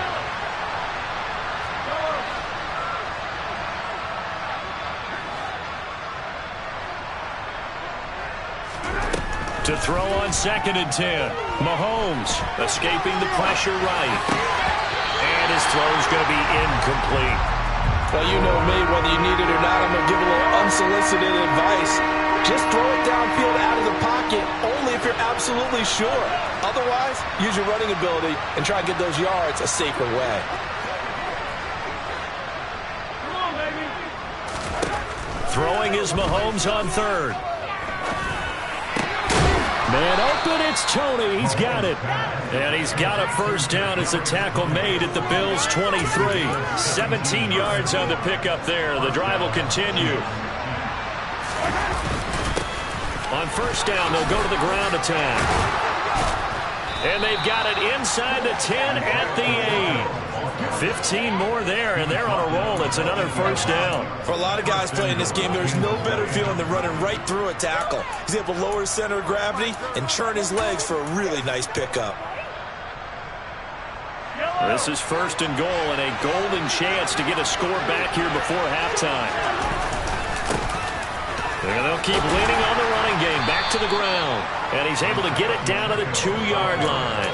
To throw on 2nd and 10. Mahomes escaping the pressure right. And his throw's going to be incomplete. Well, you know me, whether you need it or not, I'm going to give a little unsolicited advice. Just throw it downfield out of the pocket, only if you're absolutely sure. Otherwise, use your running ability and try to get those yards a safer way. Come on, baby. Throwing is Mahomes on 3rd. Man open, it's Tony. He's got it. And he's got a 1st down as the tackle made at the Bills' 23. 17 yards on the pickup there. The drive will continue. On 1st down, they'll go to the ground attack. And they've got it inside the 10 at the 8. 15 more there, and they're on a roll. It's another 1st down. For a lot of guys playing this game, there's no better feeling than running right through a tackle. He's able to lower his center of gravity and churn his legs for a really nice pickup. This is 1st and goal and a golden chance to get a score back here before halftime. And they'll keep leaning on the running game back to the ground. And he's able to get it down to the 2-yard line.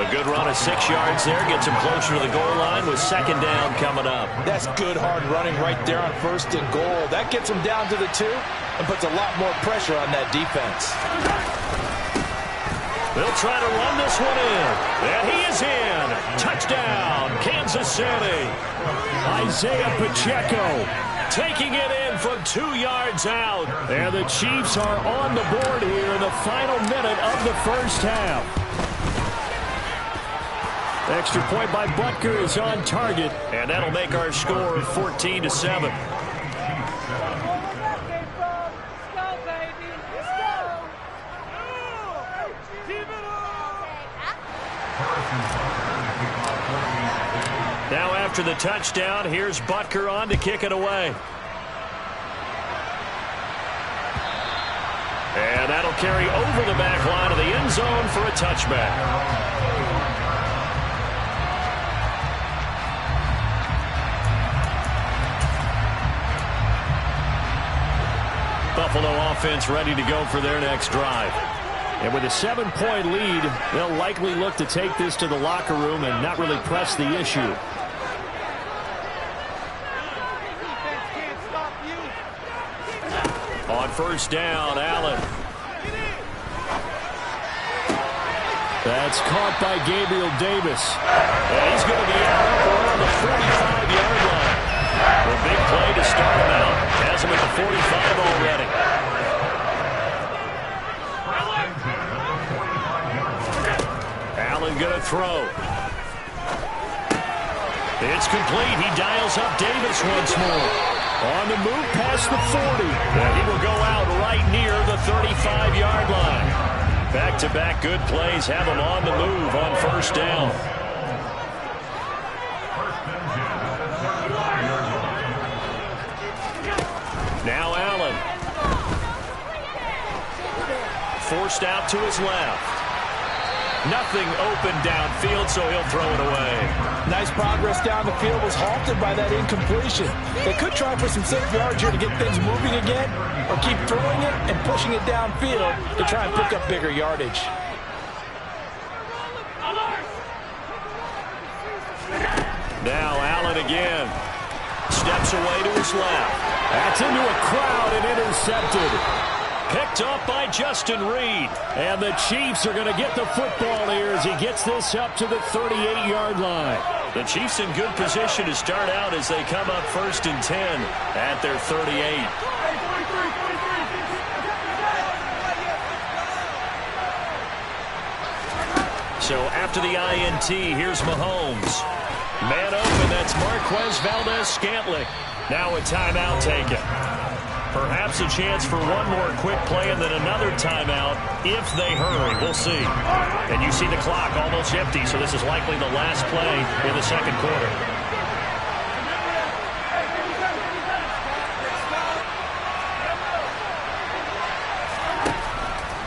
A good run of 6 yards there. Gets him closer to the goal line with 2nd down coming up. That's good hard running right there on 1st and goal. That gets him down to the 2 and puts a lot more pressure on that defense. They'll try to run this one in. And he is in. Touchdown, Kansas City. Isaiah Pacheco taking it in from 2 yards out. And the Chiefs are on the board here in the final minute of the 1st half. Extra point by Butker is on target. And that'll make our score 14-7. Now after the touchdown, here's Butker on to kick it away. And that'll carry over the back line of the end zone for a touchback. Buffalo offense ready to go for their next drive. And with a 7-point lead, they'll likely look to take this to the locker room and not really press the issue. On 1st down, Allen. That's caught by Gabriel Davis. And he's going to be out around the 45-yard line. A big play to start him out. Has him at the 45 already. Allen going to throw. It's complete. He dials up Davis once more. On the move past the 40. And he will go out right near the 35-yard line. Back-to-back good plays have him on the move on first down. Now Allen. Forced out to his left. Nothing open downfield, so he'll throw it away. Nice progress down the field, was halted by that incompletion. They could try for some safe yards here to get things moving again, or keep throwing it and pushing it downfield to try and pick up bigger yardage. Now Allen again. Steps away to his left. That's into a crowd and intercepted. Picked up by Justin Reed. And the Chiefs are going to get the football here as he gets this up to the 38-yard line. The Chiefs in good position to start out as they come up 1st and 10 at their 38. So after the INT, here's Mahomes. Man open, that's Marquez Valdez-Scantling. Now a timeout taken. Perhaps a chance for one more quick play and then another timeout if they hurry. We'll see. And you see the clock almost empty, so this is likely the last play in the second quarter.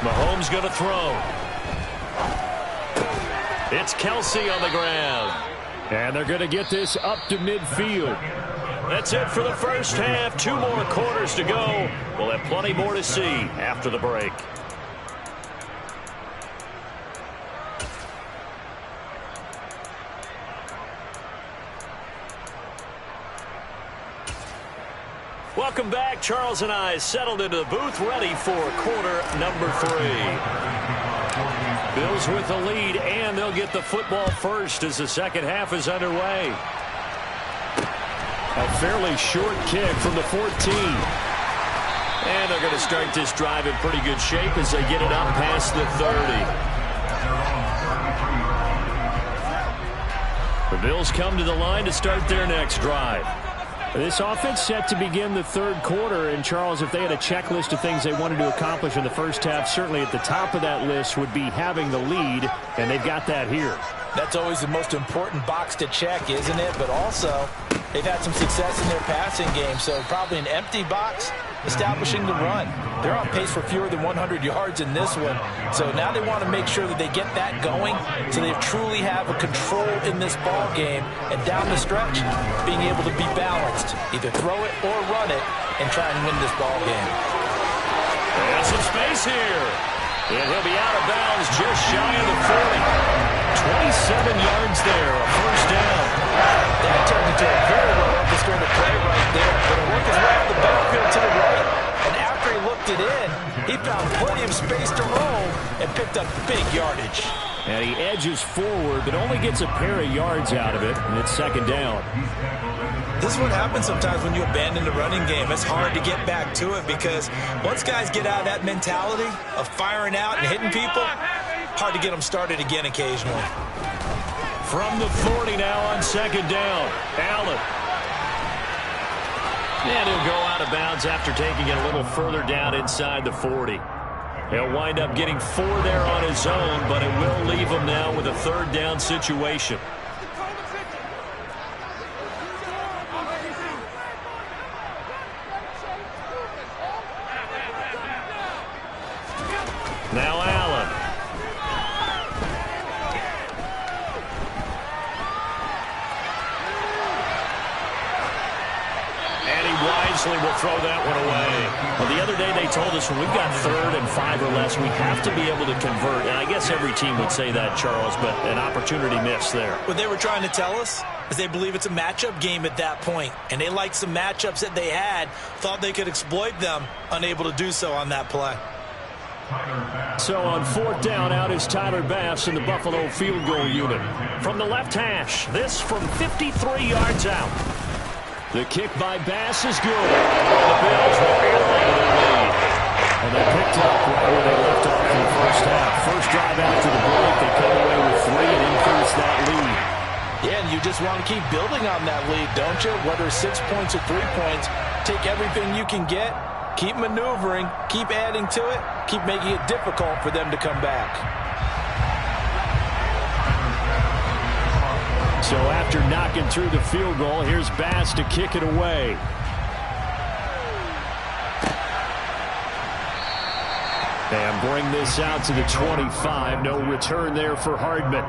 Mahomes going to throw. It's Kelsey on the ground. And they're going to get this up to midfield. That's it for the first half. 2 more quarters to go. We'll have plenty more to see after the break. Welcome back. Charles and I settled into the booth ready for quarter number 3. Bills with the lead, and they'll get the football first as the second half is underway. A fairly short kick from the 14. And they're going to start this drive in pretty good shape as they get it up past the 30. The Bills come to the line to start their next drive. This offense set to begin the third quarter. And, Charles, if they had a checklist of things they wanted to accomplish in the first half, certainly at the top of that list would be having the lead, and they've got that here. That's always the most important box to check, isn't it? But also, they've had some success in their passing game, so probably an empty box establishing the run. They're on pace for fewer than 100 yards in this one, so now they want to make sure that they get that going so they truly have a control in this ball game, and down the stretch, being able to be balanced, either throw it or run it, and try and win this ball game. There's some space here. And he'll be out of bounds just shy of the 40. 27 yards there, a first down. That turned into a very well-orchestrated play right there. But it worked his way out the backfield to the right. And after he looked it in, he found plenty of space to roll and picked up big yardage. And he edges forward, but only gets a pair of yards out of it, and it's second down. This is what happens sometimes when you abandon the running game. It's hard to get back to it because once guys get out of that mentality of firing out and hitting people, hard to get them started again occasionally. From the 40 now on second down, Allen. And he'll go out of bounds after taking it a little further down inside the 40. He'll wind up getting 4 there on his own, but it will leave him now with a third down situation. Now Allen. And he wisely will throw that one away. Well, the other day they told us when we've got 3rd and 5 or less, we have to be able to convert. And I guess every team would say that, Charles, but an opportunity missed there. What they were trying to tell us is they believe it's a matchup game at that point. And they liked some matchups that they had, thought they could exploit them, unable to do so on that play. So on 4th down, out is Tyler Bass in the Buffalo field goal unit. From the left hash, this from 53 yards out. The kick by Bass is good. The Bills will add on to their lead. And they picked up right where they left off in the first half. First drive after the break, they come away with 3 and increase that lead. Yeah, and you just want to keep building on that lead, don't you? Whether 6 points or 3 points, take everything you can get, keep maneuvering, keep adding to it, keep making it difficult for them to come back. So after knocking through the field goal, here's Bass to kick it away. And bring this out to the 25. No return there for Hardman.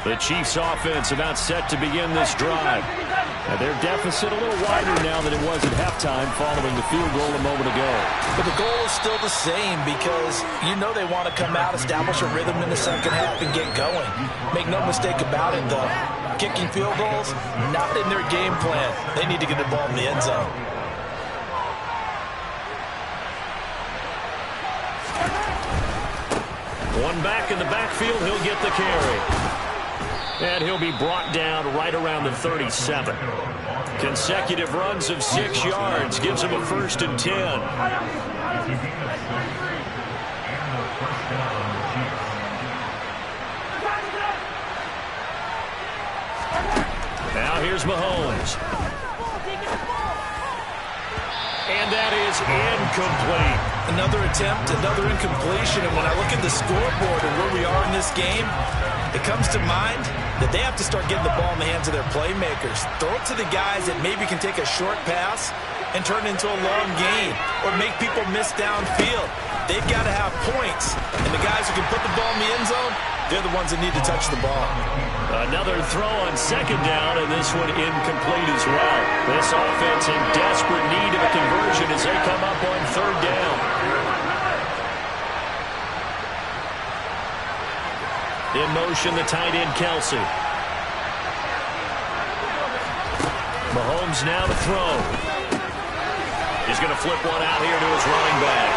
The Chiefs offense about set to begin this drive. Their deficit a little wider now than it was at halftime following the field goal a moment ago. But the goal is still the same because you know they want to come out, establish a rhythm in the second half, and get going. Make no mistake about it, though. Kicking field goals, not in their game plan. They need to get the ball in the end zone. One back in the backfield, he'll get the carry. And he'll be brought down right around the 37. Consecutive runs of 6 yards gives him a 1st and 10. Now here's Mahomes. And that is incomplete. Another attempt, another incompletion. And when I look at the scoreboard and where we are in this game, it comes to mind that they have to start getting the ball in the hands of their playmakers. Throw it to the guys that maybe can take a short pass and turn it into a long gain or make people miss downfield. They've got to have points. And the guys who can put the ball in the end zone, they're the ones that need to touch the ball. Another throw on 2nd down, and this one incomplete as well. This offense in desperate need of a conversion as they come up on 3rd down. In motion, the tight end, Kelsey. Mahomes now to throw. He's going to flip one out here to his running back.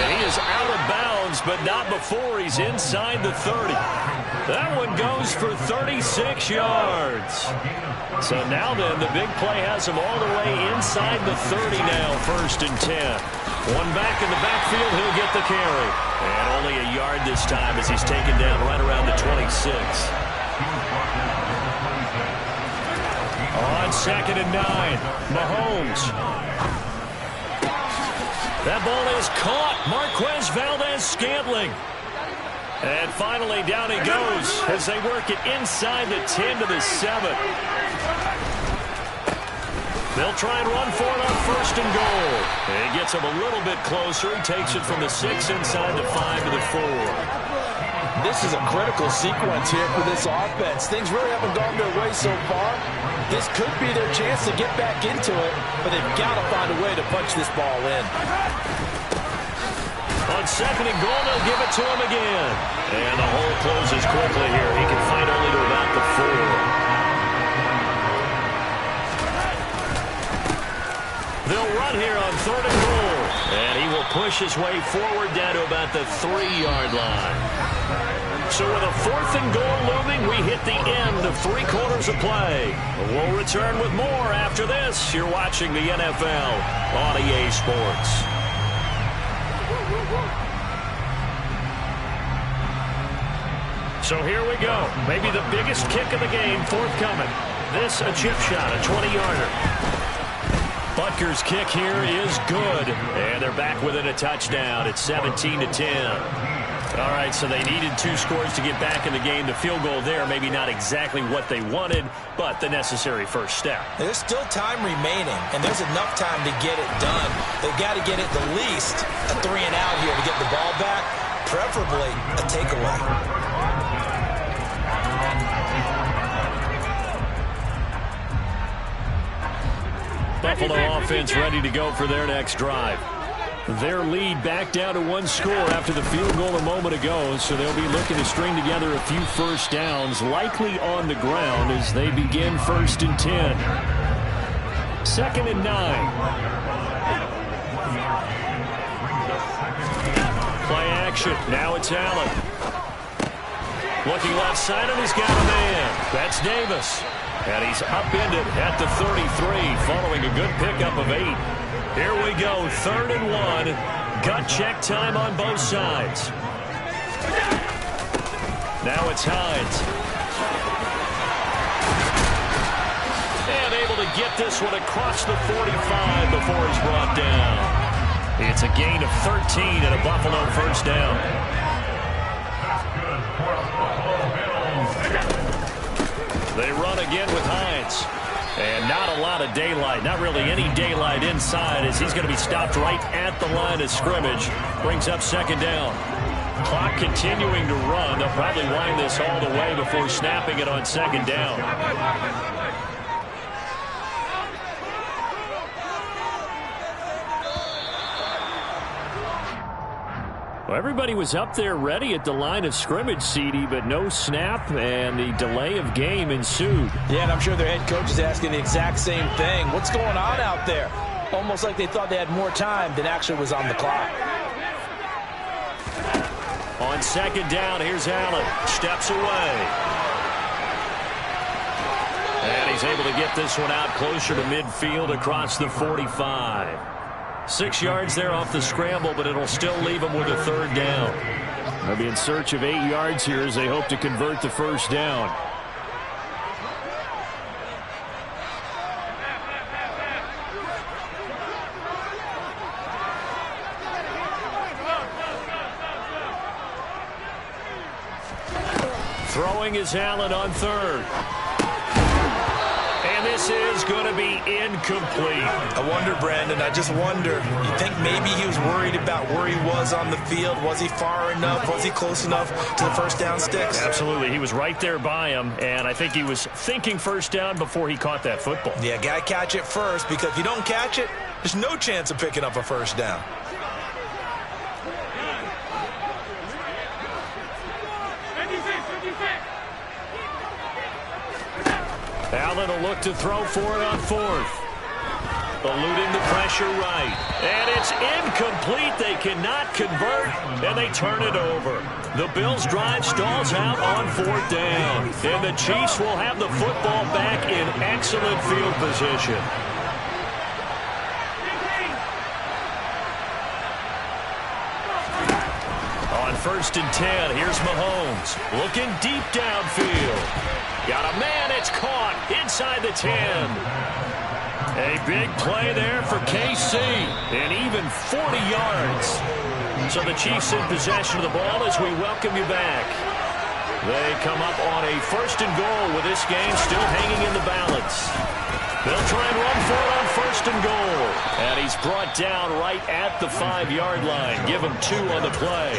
And he is out of bounds, but not before he's inside the 30. That one goes for 36 yards. So now then, the big play has him all the way inside the 30 now, 1st and 10. One back in the backfield, he'll get the carry. And only a yard this time as he's taken down right around the 26. On 2nd and 9, Mahomes. That ball is caught. Marquez Valdez-Scantling. And finally, down he goes as they work it inside the 10 to the 7. They'll try and run for it on 1st and goal. And he gets him a little bit closer. He takes it from the 6 inside the 5 to the 4. This is a critical sequence here for this offense. Things really haven't gone their way so far. This could be their chance to get back into it, but they've got to find a way to punch this ball in. On 2nd and goal, they'll give it to him again. And the hole closes quickly here. He can find only to about the 4. They'll run here on 3rd and goal. And he will push his way forward down to about the 3-yard line. So with a 4th and goal looming, we hit the end of 3 quarters of play. We'll return with more after this. You're watching the NFL on EA Sports. So here we go. Maybe the biggest kick of the game forthcoming. This a chip shot, a 20-yarder. Butker's kick here is good. And they're back within a touchdown. It's 17-10. All right, so they needed 2 scores to get back in the game. The field goal there, maybe not exactly what they wanted, but the necessary first step. There's still time remaining, and there's enough time to get it done. They've got to get at the least a 3 and out here to get the ball back, preferably a takeaway. Buffalo offense ready to go for their next drive. Their lead back down to 1 score after the field goal a moment ago, so they'll be looking to string together a few first downs, likely on the ground as they begin 1st and 10. 2nd and 9. Play action. Now it's Allen. Looking left side, and he's got a man. That's Davis. And he's upended at the 33, following a good pickup of 8. Here we go, 3rd and 1. Gut check time on both sides. Now it's Hines. And able to get this one across the 45 before he's brought down. It's a gain of 13 and a Buffalo first down. They run again with Hines. And not a lot of daylight, not really any daylight inside, as he's going to be stopped right at the line of scrimmage. Brings up 2nd down. Clock continuing to run. They'll probably wind this all the way before snapping it on 2nd down. Well, everybody was up there ready at the line of scrimmage, CD, but no snap, and the delay of game ensued. Yeah, and I'm sure their head coach is asking the exact same thing. What's going on out there? Almost like they thought they had more time than actually was on the clock. On 2nd down, here's Allen. Steps away. And he's able to get this one out closer to midfield across the 45. 6 yards there off the scramble, but it'll still leave him with a 3rd down. They'll be in search of 8 yards here as they hope to convert the first down. Throwing is Allen on 3rd. And this is going to be incomplete. I wonder, Brandon, I just wonder. You think maybe he was worried about where he was on the field? Was he far enough? Was he close enough to the first down sticks? Absolutely. He was right there by him, and I think he was thinking first down before he caught that football. Yeah, got to catch it first, because if you don't catch it, there's no chance of picking up a first down. Allen will look to throw for it on 4th. Eluding the pressure right. And it's incomplete. They cannot convert, and they turn it over. The Bills' drive stalls out on 4th down. And the Chiefs will have the football back in excellent field position. On 1st and 10, here's Mahomes. Looking deep downfield. Got a man, it's caught inside the 10. A big play there for KC, and even 40 yards. So the Chiefs in possession of the ball as we welcome you back. They come up on a 1st and goal with this game still hanging in the balance. They'll try and run for it on 1st and goal. And he's brought down right at the 5-yard line. Give him 2 on the play.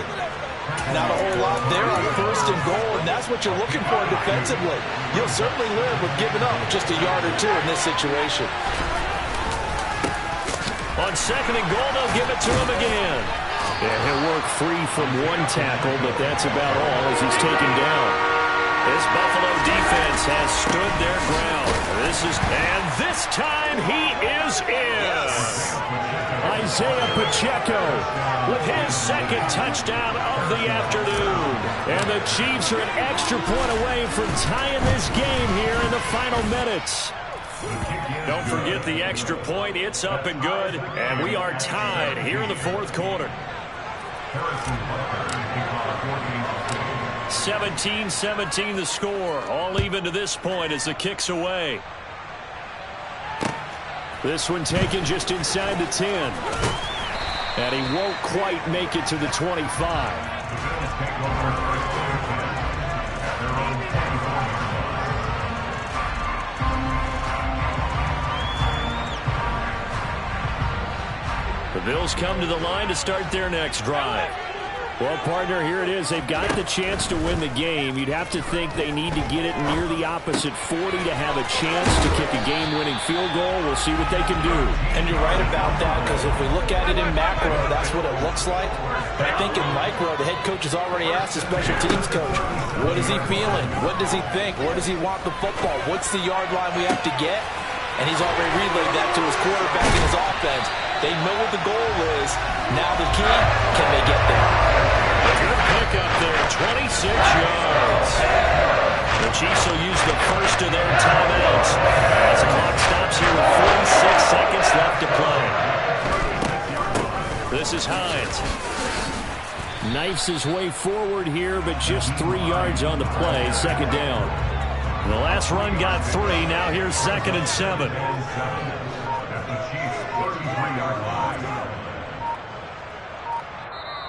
Not a whole lot there on 1st and goal, and that's what you're looking for defensively. You'll certainly live with giving up just a yard or 2 in this situation. On 2nd and goal, they'll give it to him again. Yeah, he'll work free from 1 tackle, but that's about all as he's taken down. This Buffalo defense has stood their ground. And this time he is in. Yes. Isaiah Pacheco With his 2nd touchdown of the afternoon. And the Chiefs are an extra point away from tying this game here in the final minutes. Don't forget the extra point. It's up and good. And we are tied here in the 4th quarter. 17-17 the score. All even to this point as the kick's away. This one taken just inside the 10. And he won't quite make it to the 25. The Bills come to the line to start their next drive. Well, partner, here it is. They've got the chance to win the game. You'd have to think they need to get it near the opposite 40 to have a chance to kick a game-winning field goal. We'll see what they can do. And you're right about that, because if we look at it in macro, that's what it looks like. But I think in micro, the head coach has already asked the special teams coach, what is he feeling? What does he think? Where does he want the football? What's the yard line we have to get? And he's already relayed that to his quarterback and his offense. They know what the goal is. Now the key, can they get there? A good pickup there, 26 yards. Chiefs will use the first of their timeouts as the clock stops here with 46 seconds left to play. This is Hines. Knifes his way forward here, but just 3 yards on the play. Second down. The last run got 3. Now here's 2nd and 7.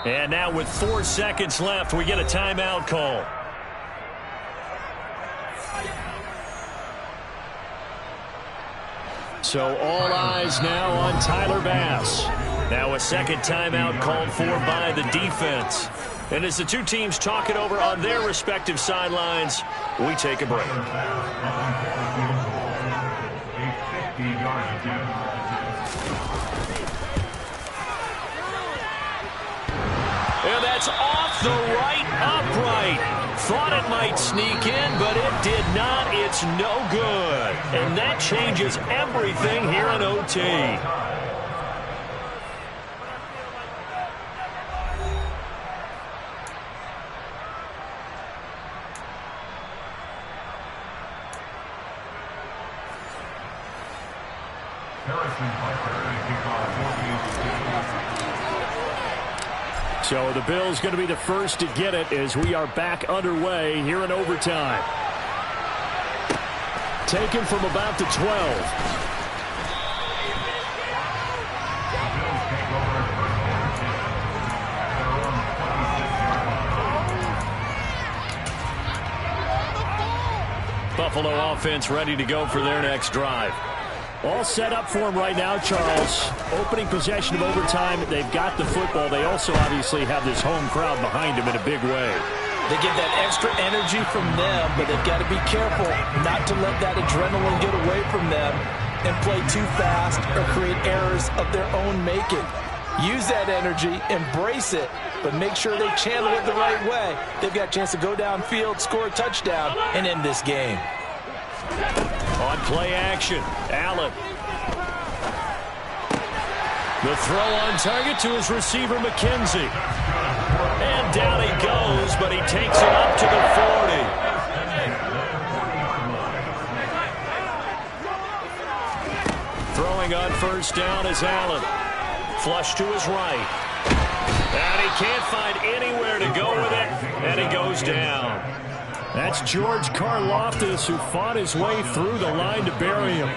And now with 4 seconds left, we get a timeout call. So all eyes now on Tyler Bass. Now a second timeout called for by the defense. And as the two teams talk it over on their respective sidelines, we take a break. And that's off the right upright. Thought it might sneak in, but it did not. It's no good. And that changes everything here in OT. So the Bills going to be the first to get it as we are back underway here in overtime. Taken from about the 12. Buffalo offense ready to go for their next drive. All set up for him right now, Charles. Opening possession of overtime. They've got the football. They also obviously have this home crowd behind them in a big way. They get that extra energy from them, but they've got to be careful not to let that adrenaline get away from them and play too fast or create errors of their own making. Use that energy, embrace it, but make sure they channel it the right way. They've got a chance to go downfield, score a touchdown, and end this game. On play action, Allen. The throw on target to his receiver, McKenzie. And down he goes, but he takes it up to the 40. Throwing on first down is Allen. Flush to his right. And he can't find anywhere to go with it, and he goes down. That's George Karlaftis, who fought his way through the line to bury him.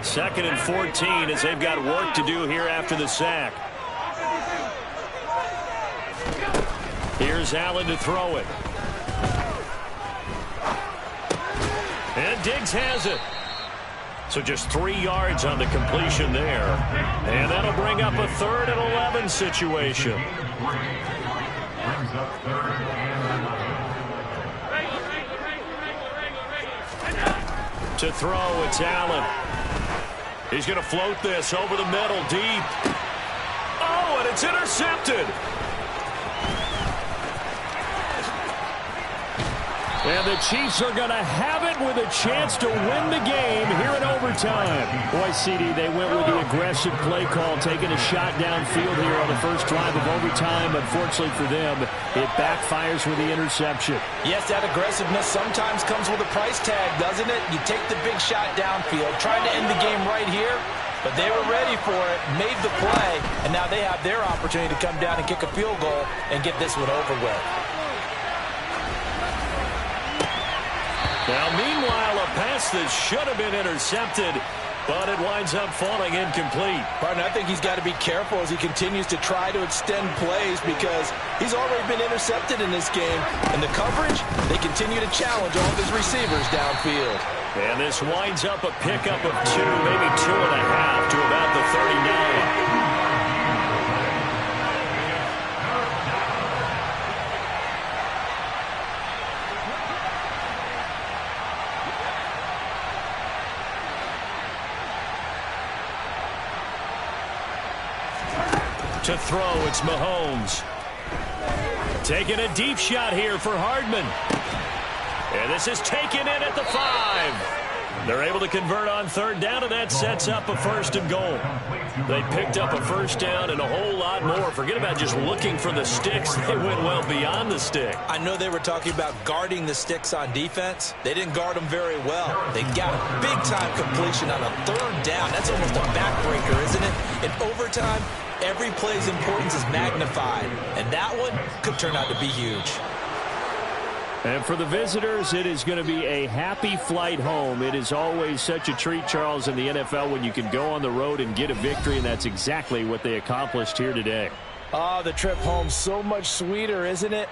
2nd and 14 as they've got work to do here after the sack. Here's Allen to throw it. And Diggs has it. So just 3 yards on the completion there. And that'll bring up a 3rd and 11 situation. Brings up 3rd and 11. To throw, it's Allen. He's going to float this over the middle, deep. Oh, and it's intercepted. And the Chiefs are going to have it with a chance to win the game here in overtime. Boy, CD, they went with the aggressive play call, taking a shot downfield here on the first drive of overtime. Unfortunately for them, it backfires with the interception. Yes, that aggressiveness sometimes comes with a price tag, doesn't it? You take the big shot downfield, trying to end the game right here, but they were ready for it, made the play, and now they have their opportunity to come down and kick a field goal and get this one over with. Now, meanwhile, a pass that should have been intercepted, but it winds up falling incomplete. Partner, I think he's got to be careful as he continues to try to extend plays because he's already been intercepted in this game. And the coverage, they continue to challenge all of his receivers downfield. And this winds up a pickup of 2, maybe 2.5 to about the 39. To throw, it's Mahomes. Taking a deep shot here for Hardman. And this is taken in at the 5. They're able to convert on third down, and that sets up a first and goal. They picked up a first down and a whole lot more. Forget about just looking for the sticks. They went well beyond the stick. I know they were talking about guarding the sticks on defense. They didn't guard them very well. They got a big-time completion on a third down. That's almost a backbreaker, isn't it? In overtime, every play's importance is magnified, and that one could turn out to be huge. And for the visitors, it is going to be a happy flight home. It is always such a treat, Charles, in the NFL when you can go on the road and get a victory, and that's exactly what they accomplished here today. Oh, the trip home so much sweeter, isn't it?